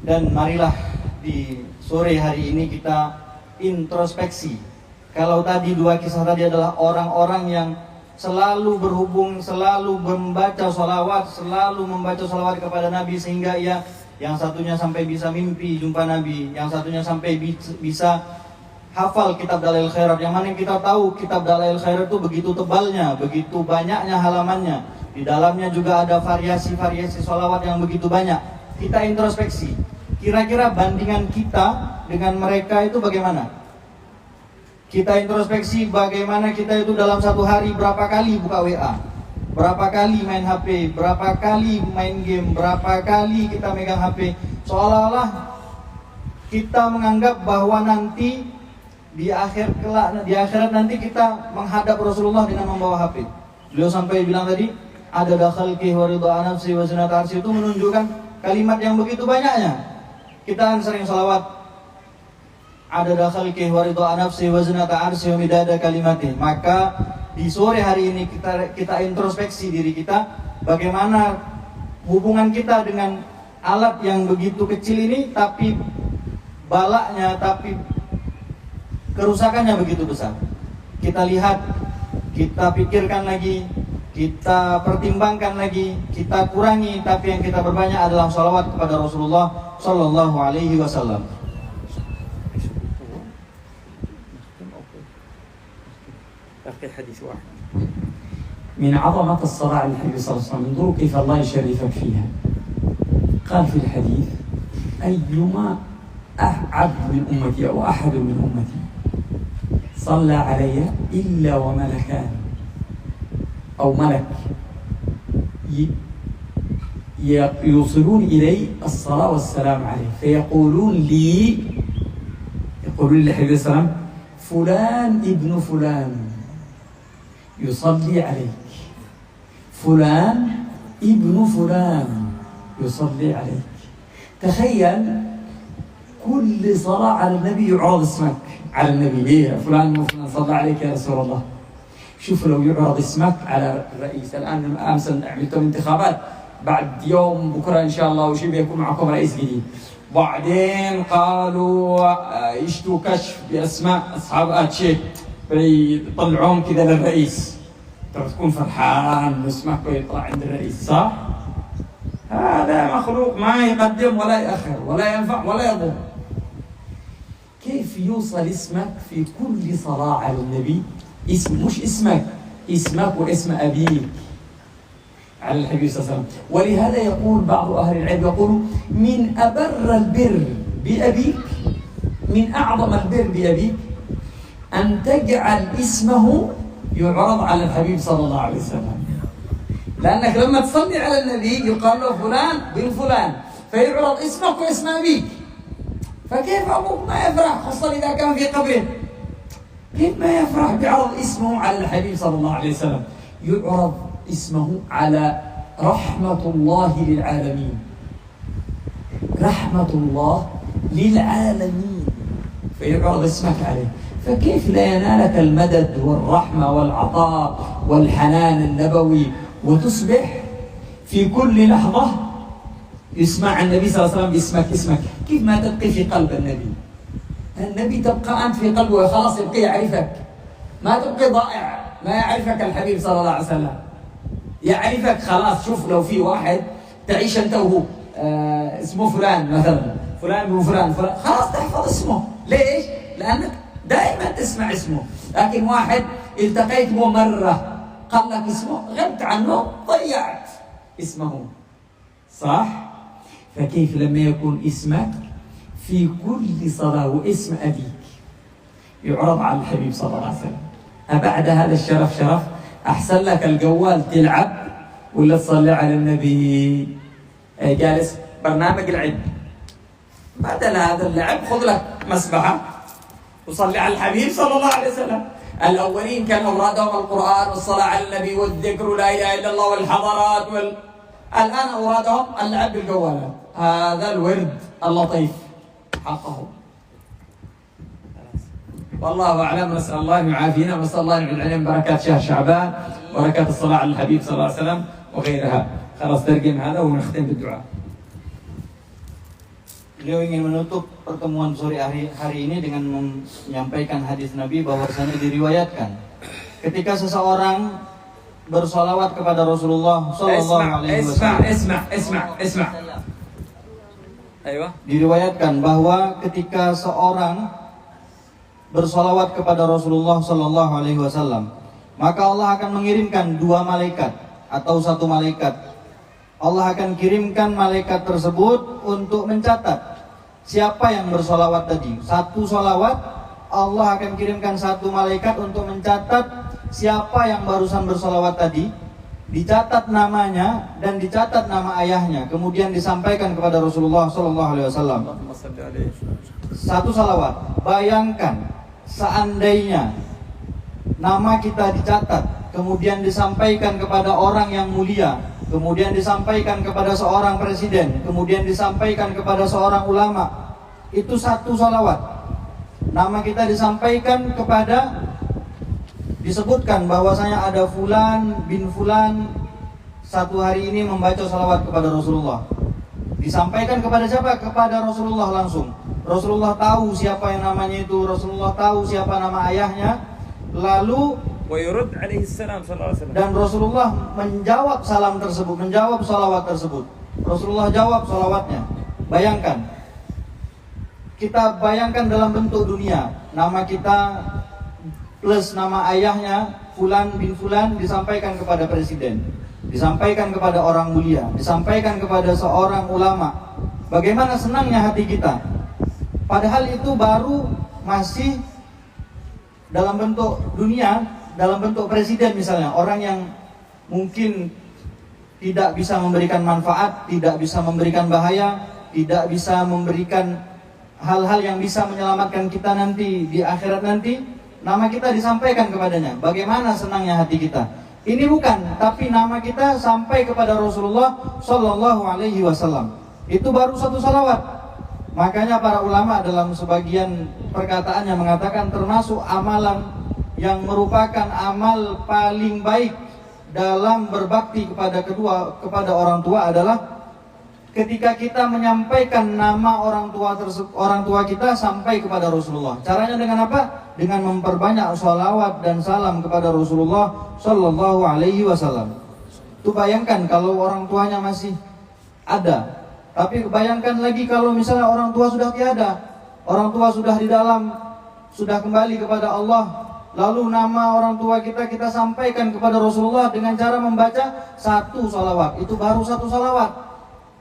Dan marilah di sore hari ini kita introspeksi. Kalau tadi 2 kisah tadi adalah orang-orang yang selalu berhubung, selalu membaca sholawat, selalu membaca sholawat kepada Nabi, sehingga yang satunya sampai bisa mimpi jumpa Nabi, yang satunya sampai bisa hafal kitab Dalail Khairat, yang mana kita tahu kitab Dalail Khairat itu begitu tebalnya, begitu banyaknya halamannya. Di dalamnya juga ada variasi-variasi sholawat yang begitu banyak. Kita introspeksi. Kira-kira bandingan kita dengan mereka itu bagaimana? Kita introspeksi bagaimana kita itu dalam satu hari berapa kali buka WA, berapa kali main HP, berapa kali main game, berapa kali kita megang HP. Seolah-olah kita menganggap bahwa nanti di akhirat nanti kita menghadap Rasulullah dengan membawa HP. Beliau sampai bilang tadi, ada dakhalki wa ridha nafsi wa zinata arsy, itu menunjukkan kalimat yang begitu banyaknya. Kita kan sering salawat, ada dakhalki wa ridha nafsi wa zinata arsy wa midada kalimati. Maka di sore hari ini kita introspeksi diri kita, bagaimana hubungan kita dengan alat yang begitu kecil ini, tapi balaknya, tapi kerusakannya begitu besar. Kita lihat, kita pikirkan lagi, kita pertimbangkan lagi, kita kurangi, tapi yang kita perbanyak adalah salawat kepada Rasulullah Sallallahu Alaihi Wasallam. من عظمة الصلاة على النبي صلى الله عليه وسلم انظروا كيف الله يشرفك فيها. قال في الحديث: أيما عبد من أمتي أو أحد من أمتي صلى علي إلا وملكان أو ملك يوصلون إلي الصلاة والسلام عليه فيقولون لي لحبيب السلام: فلان ابن فلان يصلي عليك، فلان ابن فلان يصلي عليك. تخيل كل صلاة على النبي يعرض اسمك على النبي. ليه فلان ابن فلان صلى عليك يا رسول الله؟ شوف لو يعرض اسمك على الرئيس. الآن أمس عملتم انتخابات، بعد يوم بكرة إن شاء الله وشي بيكون معكم رئيس جديد. بعدين قالوا يشتوا كشف بأسماء أصحاب آتشيك بيطلعون كذا للرئيس. ترى تكون فرحان اسمك ويطلع عند الرئيس، صح؟ هذا مخلوق ما يقدم ولا يأخر ولا ينفع ولا يضر. كيف يوصل اسمك في كل صلاة على النبي؟ اسم مش اسمك واسم أبيك على الحبيب صلى الله عليه وسلم. ولهذا يقول بعض أهل العلم يقول: من أبر البر بأبيك، من أعظم البر بأبيك أن تجعل اسمه يعرض على الحبيب صلى الله عليه وسلم. لأنك لما تصلي على النبي يقال له فلان بن فلان، فيعرض اسمك واسم أبيك. فكيف أبوك ما يفرح، خاصة إذا كان في قبره؟ كيف ما يفرح بعرض اسمه على الحبيب صلى الله عليه وسلم؟ يعرض اسمه على رحمة الله للعالمين، رحمة الله للعالمين، فيعرض اسمك عليه. فكيف لا ينالك المدد والرحمة والعطاء والحنان النبوي وتصبح في كل لحظة يسمع النبي صلى الله عليه وسلم اسمك. كيف ما تبقي في قلب النبي تبقى أنت في قلبه، خلاص يبقى يعرفك، ما تبقي ضائع، ما يعرفك الحبيب صلى الله عليه وسلم، يعرفك خلاص. شوف لو في واحد تعيش أنت وهو اسمه فلان مثلا، فلان ابن فلان، خلاص تحفظ اسمه. ليش؟ لأنك دائما تسمع اسمه. لكن واحد التقيت به مرة قال لك اسمه، غبت عنه، ضيعت اسمه، صح؟ فكيف لما يكون اسمك في كل صلاة واسم أبيك يعرض على الحبيب صلى الله عليه وسلم؟ أبعد هذا الشرف شرف؟ أحسن لك الجوال تلعب ولا تصلي على النبي؟ جالس برنامج العلم، بدل هذا اللعب خذ لك مسبحة وصلي على الحبيب صلى الله عليه وسلم. الأولين كان أورادهم القرآن والصلاة على النبي والذكر ولا إله إلا الله والحضرات الآن أورادهم اللعب بالجوالات. هذا الورد اللطيف حقه. والله أعلم. نسأل الله يعافينا، ونسأل الله يعين علينا بركات شهر شعبان، بركات الصلاة على الحبيب صلى الله عليه وسلم وغيرها. خلاص ترجم هذا ونختم بالدعاء. Beliau ingin menutup pertemuan sore hari ini dengan menyampaikan hadis Nabi bahwasanya diriwayatkan ketika seseorang bersolawat kepada Rasulullah Sallallahu Alaihi Wasallam. Isma. Diriwayatkan bahwa ketika seorang bersolawat kepada Rasulullah Sallallahu Alaihi Wasallam, maka Allah akan mengirimkan dua malaikat atau satu malaikat. Allah akan kirimkan malaikat tersebut untuk mencatat siapa yang bersolawat tadi. Satu solawat, Allah akan kirimkan satu malaikat untuk mencatat siapa yang barusan bersolawat tadi, dicatat namanya dan dicatat nama ayahnya, kemudian disampaikan kepada Rasulullah SAW. Satu salawat. Bayangkan seandainya nama kita dicatat, kemudian disampaikan kepada orang yang mulia, kemudian disampaikan kepada seorang presiden, kemudian disampaikan kepada seorang ulama, itu satu salawat. Nama kita disampaikan kepada, disebutkan bahwasanya ada fulan bin fulan satu hari ini membaca salawat kepada Rasulullah. Disampaikan kepada siapa? Kepada Rasulullah langsung. Rasulullah tahu siapa yang namanya itu, Rasulullah tahu siapa nama ayahnya. Lalu ويرد عليه السلام صلى الله عليه وسلم. Dan Rasulullah menjawab salam tersebut, menjawab salawat tersebut. Rasulullah jawab salawatnya. Bayangkan, kita bayangkan dalam bentuk dunia, nama kita plus nama ayahnya Fulan bin Fulan disampaikan kepada presiden, disampaikan kepada orang mulia, disampaikan kepada seorang ulama. Bagaimana senangnya hati kita. Padahal itu baru masih dalam bentuk dunia, dalam bentuk presiden misalnya, orang yang mungkin tidak bisa memberikan manfaat, tidak bisa memberikan bahaya, tidak bisa memberikan hal-hal yang bisa menyelamatkan kita nanti di akhirat nanti. Nama kita disampaikan kepadanya. Bagaimana senangnya hati kita. Ini bukan, tapi nama kita sampai kepada Rasulullah Sallallahu Alaihi Wasallam. Itu baru satu salawat. Makanya para ulama dalam sebagian perkataannya mengatakan termasuk amalan yang merupakan amal paling baik dalam berbakti kepada orang tua adalah ketika kita menyampaikan nama orang tua kita sampai kepada Rasulullah. Caranya dengan apa? Dengan memperbanyak sholawat dan salam kepada Rasulullah Sallallahu Alaihi Wasallam. Itu bayangkan kalau orang tuanya masih ada. Tapi bayangkan lagi kalau misalnya orang tua sudah tiada, orang tua sudah di dalam, sudah kembali kepada Allah. Lalu nama orang tua kita sampaikan kepada Rasulullah dengan cara membaca satu sholawat. Itu baru satu sholawat.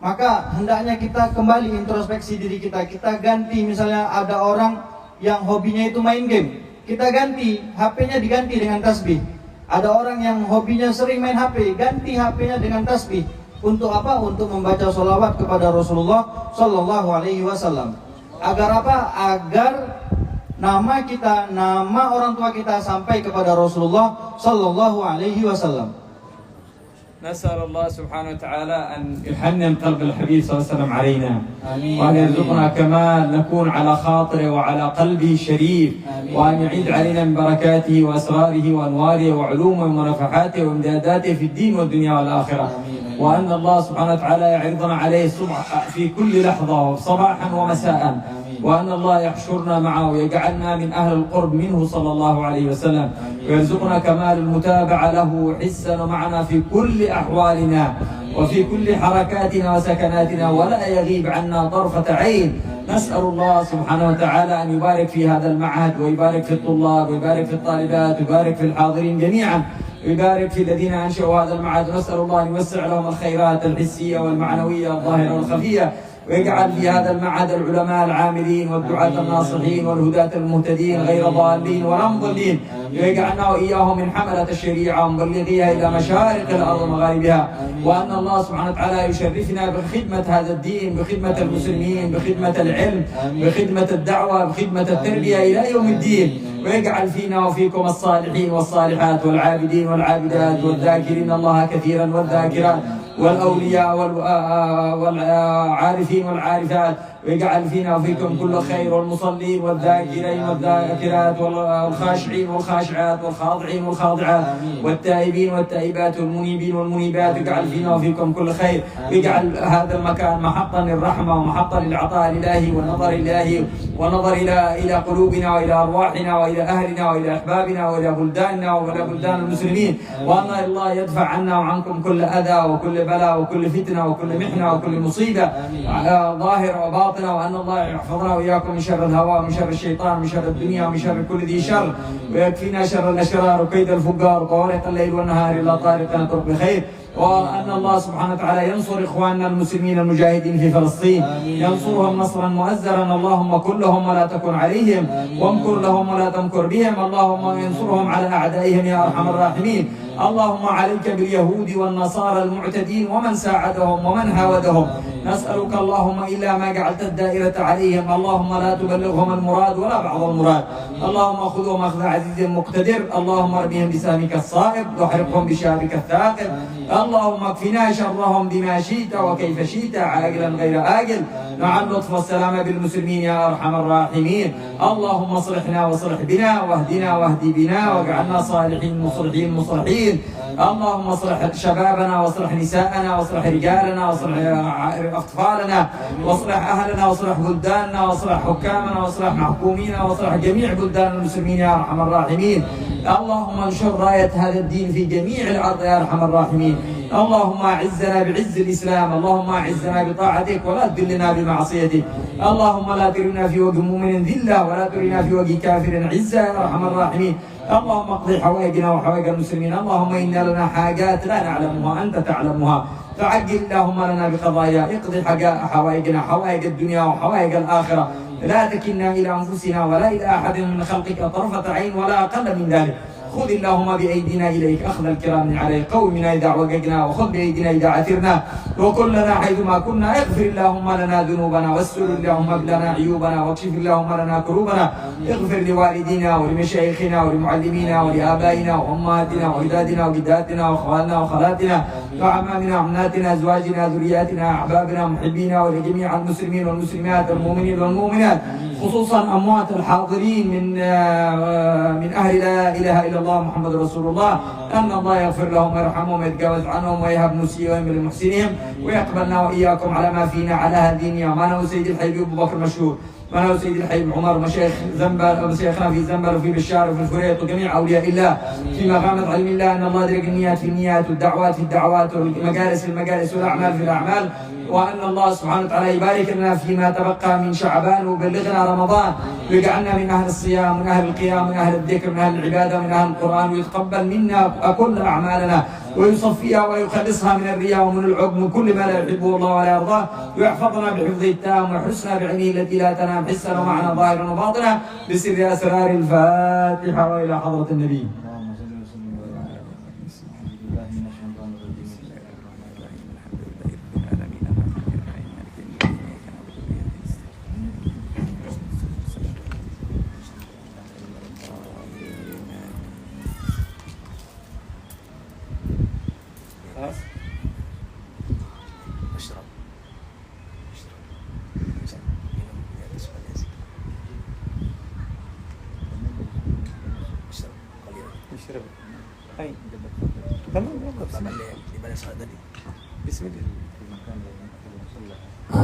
Maka hendaknya kita kembali introspeksi diri kita. Kita ganti, misalnya ada orang yang hobinya itu main game, kita ganti, HP-nya diganti dengan tasbih. Ada orang yang hobinya sering main HP, ganti HP-nya dengan tasbih. Untuk apa? Untuk membaca sholawat kepada Rasulullah Sallallahu Alaihi Wasallam. Agar apa? Agar nama kita, nama orang tua kita sampai kepada Rasulullah Sallallahu Alaihi Wasallam. نسأل الله سبحانه وتعالى أن يحنن قلب الحبيب صلى الله عليه وسلم علينا آمين. وأن يرزقنا كمال نكون على خاطره وعلى قلبه الشريف. آمين. وأن يعيد علينا من بركاته وأسراره وأنواره وعلومه ومنافحاته وامداداته في الدين والدنيا والآخرة. آمين. وأن الله سبحانه وتعالى يعرضنا عليه في كل لحظة صباحا ومساء. وأن الله يحشرنا معه ويجعلنا من أهل القرب منه صلى الله عليه وسلم. ويرزقنا كمال المتابعة له حسا معنا في كل أحوالنا وفي كل حركاتنا وسكناتنا ولا يغيب عنا طرفة عين. نسأل الله سبحانه وتعالى أن يبارك في هذا المعهد ويبارك في الطلاب ويبارك في الطالبات ويبارك في الحاضرين جميعا ويبارك في الذين أنشأوا هذا المعهد. نسأل الله أن يوسع لهم الخيرات الحسية والمعنوية الظاهرة والخفية ويجعل في هذا المعهد العلماء العاملين والدعاة الناصحين والهداة المهتدين غير ضالين ولا مضلين. ويجعلنا وإياهم من حملة الشريعة ومبلغيها إلى مشارق الأرض ومغاربها. وأن الله سبحانه وتعالى يشرفنا بخدمة هذا الدين، بخدمة المسلمين، بخدمة العلم، بخدمة الدعوة، بخدمة التربية إلى يوم الدين. ويجعل فينا وفيكم الصالحين والصالحات والعابدين والعابدات والذاكرين الله كثيرا والذاكرات والأولياء والعارفين والعارفات. ويجعل فينا وفيكم كل خير والمصلين والذاكرين والذاكرات والخاشعين والخاشعات والخاضعين والخاضعات والتائبين والتائبات والمنيبين والمنيبات. ويجعل فينا وفيكم كل خير. ويجعل هذا المكان محطا للرحمة ومحطا للعطاء الإلهي والنظر الإلهي والنظر إلى قلوبنا وإلى أرواحنا وإلى أهلنا وإلى أحبابنا وإلى بلداننا وإلى بلدان المسلمين. وأن الله يدفع عنا وعنكم كل أذى وكل بلاء وكل فتنة وكل محنة وكل مصيبة ظاهرة وباطنة. وأن الله يحفظنا وإياكم من شر الهوى ومن شر الشيطان ومن شر الدنيا ومن شر كل ذي شر. ويكفينا شر الأشرار وكيد الفجار وطوارق الليل والنهار إلا طارق نطرق بخير. وأن الله سبحانه وتعالى ينصر إخواننا المسلمين المجاهدين في فلسطين، ينصرهم نصرا مؤزرا. اللهم كن لهم ولا تكن عليهم، وامكر لهم ولا تمكر بهم. اللهم انصرهم على أعدائهم يا أرحم الراحمين. اللهم عليك باليهود والنصارى المعتدين ومن ساعدهم ومن هاودهم. نسألك اللهم إلا ما جعلت الدائرة عليهم اللهم لا تبلغهم المراد ولا بعض المراد. اللهم خذهم أخذ عزيز مقتدر. اللهم ارميهم بسهمك الصائب واحرقهم بشهابك الثاقب. اللهم اكفنا شرهم بما شئت وكيف شئت عاجلا غير آجل. مع اللطف والسلام بالمسلمين يا أرحم الراحمين. اللهم اصلحنا واصلح بنا واهدنا واهدي بنا واجعلنا صالحين مصلحين مصلحين. اللهم اصلح شبابنا واصلح نساءنا واصلح رجالنا واصلح أطفالنا واصلح أهلنا واصلح بلداننا واصلح حكامنا واصلح محكومينا واصلح جميع بلدان المسلمين يا أرحم الراحمين. اللهم انشر راية هذا الدين في جميع الأرض يا أرحم الراحمين. اللهم أعزنا بعز الإسلام، اللهم أعزنا بطاعتك ولا تذلنا بمعصيتك. اللهم لا ترنا في وجه مؤمن ذلة ولا ترنا في وجه كافر عزة يا أرحم الراحمين. اللهم اقضي حوائجنا وحوائج المسلمين. اللهم إنا لنا حاجات لا نعلمها أنت تعلمها، فعجل اللهم لنا بقضايا، اقضي حوائجنا، حوائج الدنيا وحوائج الآخرة. لا تكلنا إلى أنفسنا ولا إلى أحد من خلقك طرفة عين ولا أقل من ذلك. خذ اللهم بأيدينا إليك أخذ الكرام من عليك، قومنا إذا وججنا وخذ بأيدينا إذا عثرنا، وكلنا حيثما كنا. اغفر اللهم لنا ذنوبنا واستر اللهم لنا عيوبنا واكشف اللهم لنا كروبنا. اغفر لوالدينا ولمشايخنا ولمعلمينا ولآبائنا وأمهاتنا وأجدادنا وجداتنا وأخواننا وخالاتنا وعمامنا وعماتنا أزواجنا ذرياتنا أحبابنا محبينا ولجميع المسلمين والمسلمات والمؤمنين والمؤمنات، خصوصا أموات الحاضرين من أهل لا إله إلا الله محمد رسول الله، أن الله يغفر لهم ويرحمهم ويتجاوز عنهم ويهب مسيئهم لمحسنهم ويقبلنا وإياكم على ما فينا على هذه النعمة. أنا وسيد الحبيب أبو بكر مشهور، وأنا وسيد الحبيب عمر، ومشايخ زنبل ومشايخنا في زنبل وفي بشار وفي الفريط وجميع أولياء الله في مقامة علم الله. أن الله يدرك النيات في النيات والدعوات في الدعوات والمجالس في المجالس والأعمال في الأعمال، وأن الله سبحانه وتعالى يبارك لنا فيما تبقى من شعبان ويبلغنا رمضان، ويجعلنا من أهل الصيام من أهل القيام من أهل الذكر من أهل العبادة من أهل القرآن، ويتقبل منا كل أعمالنا ويصفيها ويخلصها من الرياء ومن العجب من كل ما لا يحبه الله ولا يرضاه، ويحفظنا بحفظه التام ويحرسنا بعينه التي لا تنام حسا ومعنى ظاهرا وباطنا بسر أسرار الفاتحة. وإلى حضرة النبي.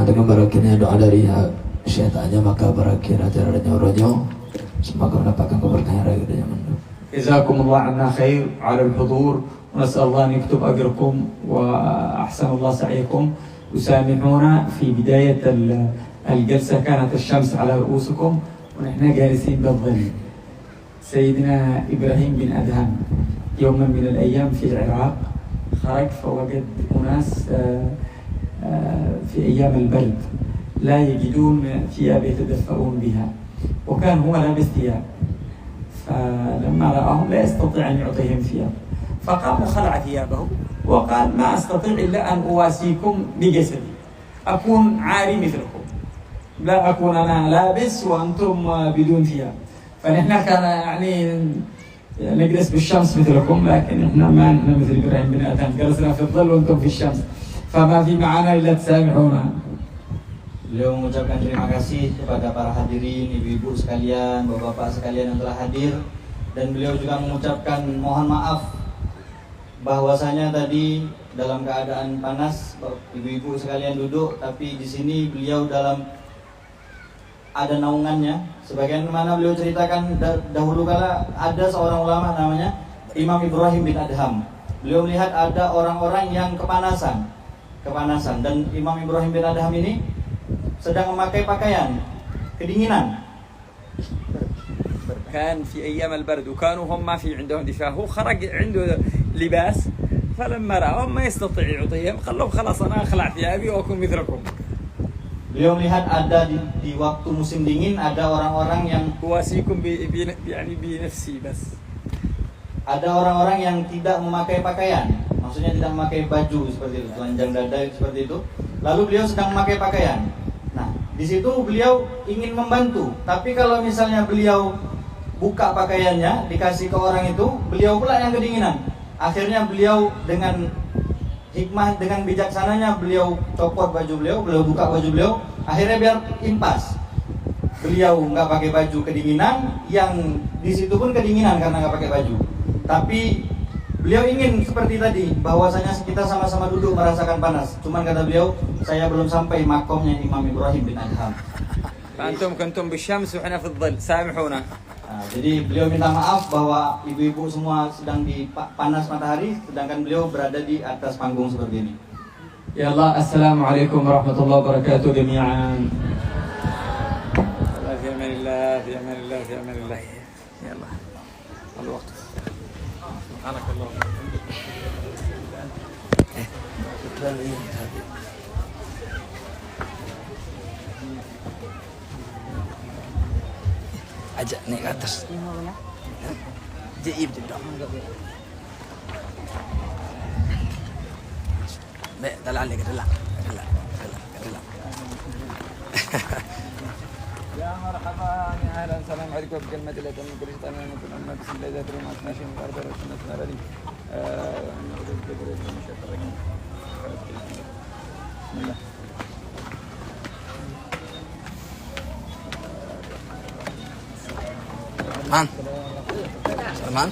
Dengan berakhirnya doa dari syaitannya, maka berakhir acara Ronyo. Semoga mendapatkan keberkahan dari zaman. جزاكم الله عنا خير على الحضور، ونسأل الله أن يكتب أجركم وأحسن الله سعيكم. وسامحونا في بداية الجلسة كانت الشمس على رؤوسكم ونحن جالسين بالظل. سيدنا إبراهيم بن أدهم يوما من الأيام في العراق خرج فوجد أناس في أيام البرد لا يجدون ثياب يتدفئون بها، وكان هو لابس ثياب، فلما رآهم لا يستطيع أن يعطيهم ثياب، فقام وخلع ثيابه وقال ما أستطيع إلا أن أواسيكم بجسدي، أكون عاري مثلكم، لا أكون أنا لابس وأنتم بدون ثياب. فنحن كان يعني نجلس بالشمس مثلكم، لكن احنا ما مثل إبراهيم بن أدهم جلسنا في الظل وأنتم في الشمس، فما في معنا إلا تسامحونا. Beliau mengucapkan terima kasih kepada para hadirin, ibu-ibu sekalian, bapak-bapak sekalian yang telah hadir, dan beliau juga mengucapkan mohon maaf bahwasanya tadi dalam keadaan panas ibu-ibu sekalian duduk, tapi di sini beliau dalam ada naungannya. Sebagaimana beliau ceritakan dahulu kala ada seorang ulama namanya Imam Ibrahim bin Adham. Beliau melihat ada orang-orang yang kepanasan, dan Imam Ibrahim bin Adham ini sedang memakai pakaian kedinginan. كان في أيام البرد وكانوا هم ما في عندهم دفاع، هو خرج عنده لباس، فلما رأهم ما يستطيع يعطيهم قال لهم خلاص أنا أخلع ثيابي وأكون مثلكم. Beliau melihat ada di waktu musim dingin ada orang-orang yang أواسيكم يعني بنفسي بس. Ada orang-orang yang tidak memakai pakaian, maksudnya tidak memakai baju seperti itu, telanjang dada seperti itu. Lalu beliau sedang memakai pakaian. Nah, di situ beliau ingin membantu, tapi kalau misalnya beliau buka pakaiannya, dikasih ke orang itu, beliau pula yang kedinginan. Akhirnya beliau dengan hikmah, dengan bijaksananya beliau copot baju beliau buka baju beliau, akhirnya biar impas. Beliau nggak pakai baju kedinginan, yang di situ pun kedinginan karena nggak pakai baju. Tapi Beliau ingin seperti tadi, bahwasanya kita sama-sama duduk merasakan panas. Cuman kata beliau, saya belum sampai makomnya Imam Ibrahim bin Adham. فأنتم كنتم بالشمس وإحنا في الظل سامحونا. Nah, jadi beliau minta maaf bahwa ibu-ibu semua sedang di panas matahari, sedangkan beliau berada di atas panggung seperti ini. Ya Allah, Assalamualaikum warahmatullahi wabarakatuh jami'an. في أمان الله في أمان الله في أمان الله. يلا الوقت. سبحانك اللهم. Ajak naik ke atas. Jaib tidak. Baik, dalam lagi dalam. يا مرحبا يا اهلا السلام عليكم بكلمة الله من كل شيطان ونكون أما بسم الله ذات الرحمن ماشي من الأرض والسنة الأرضي بسم الله Salman.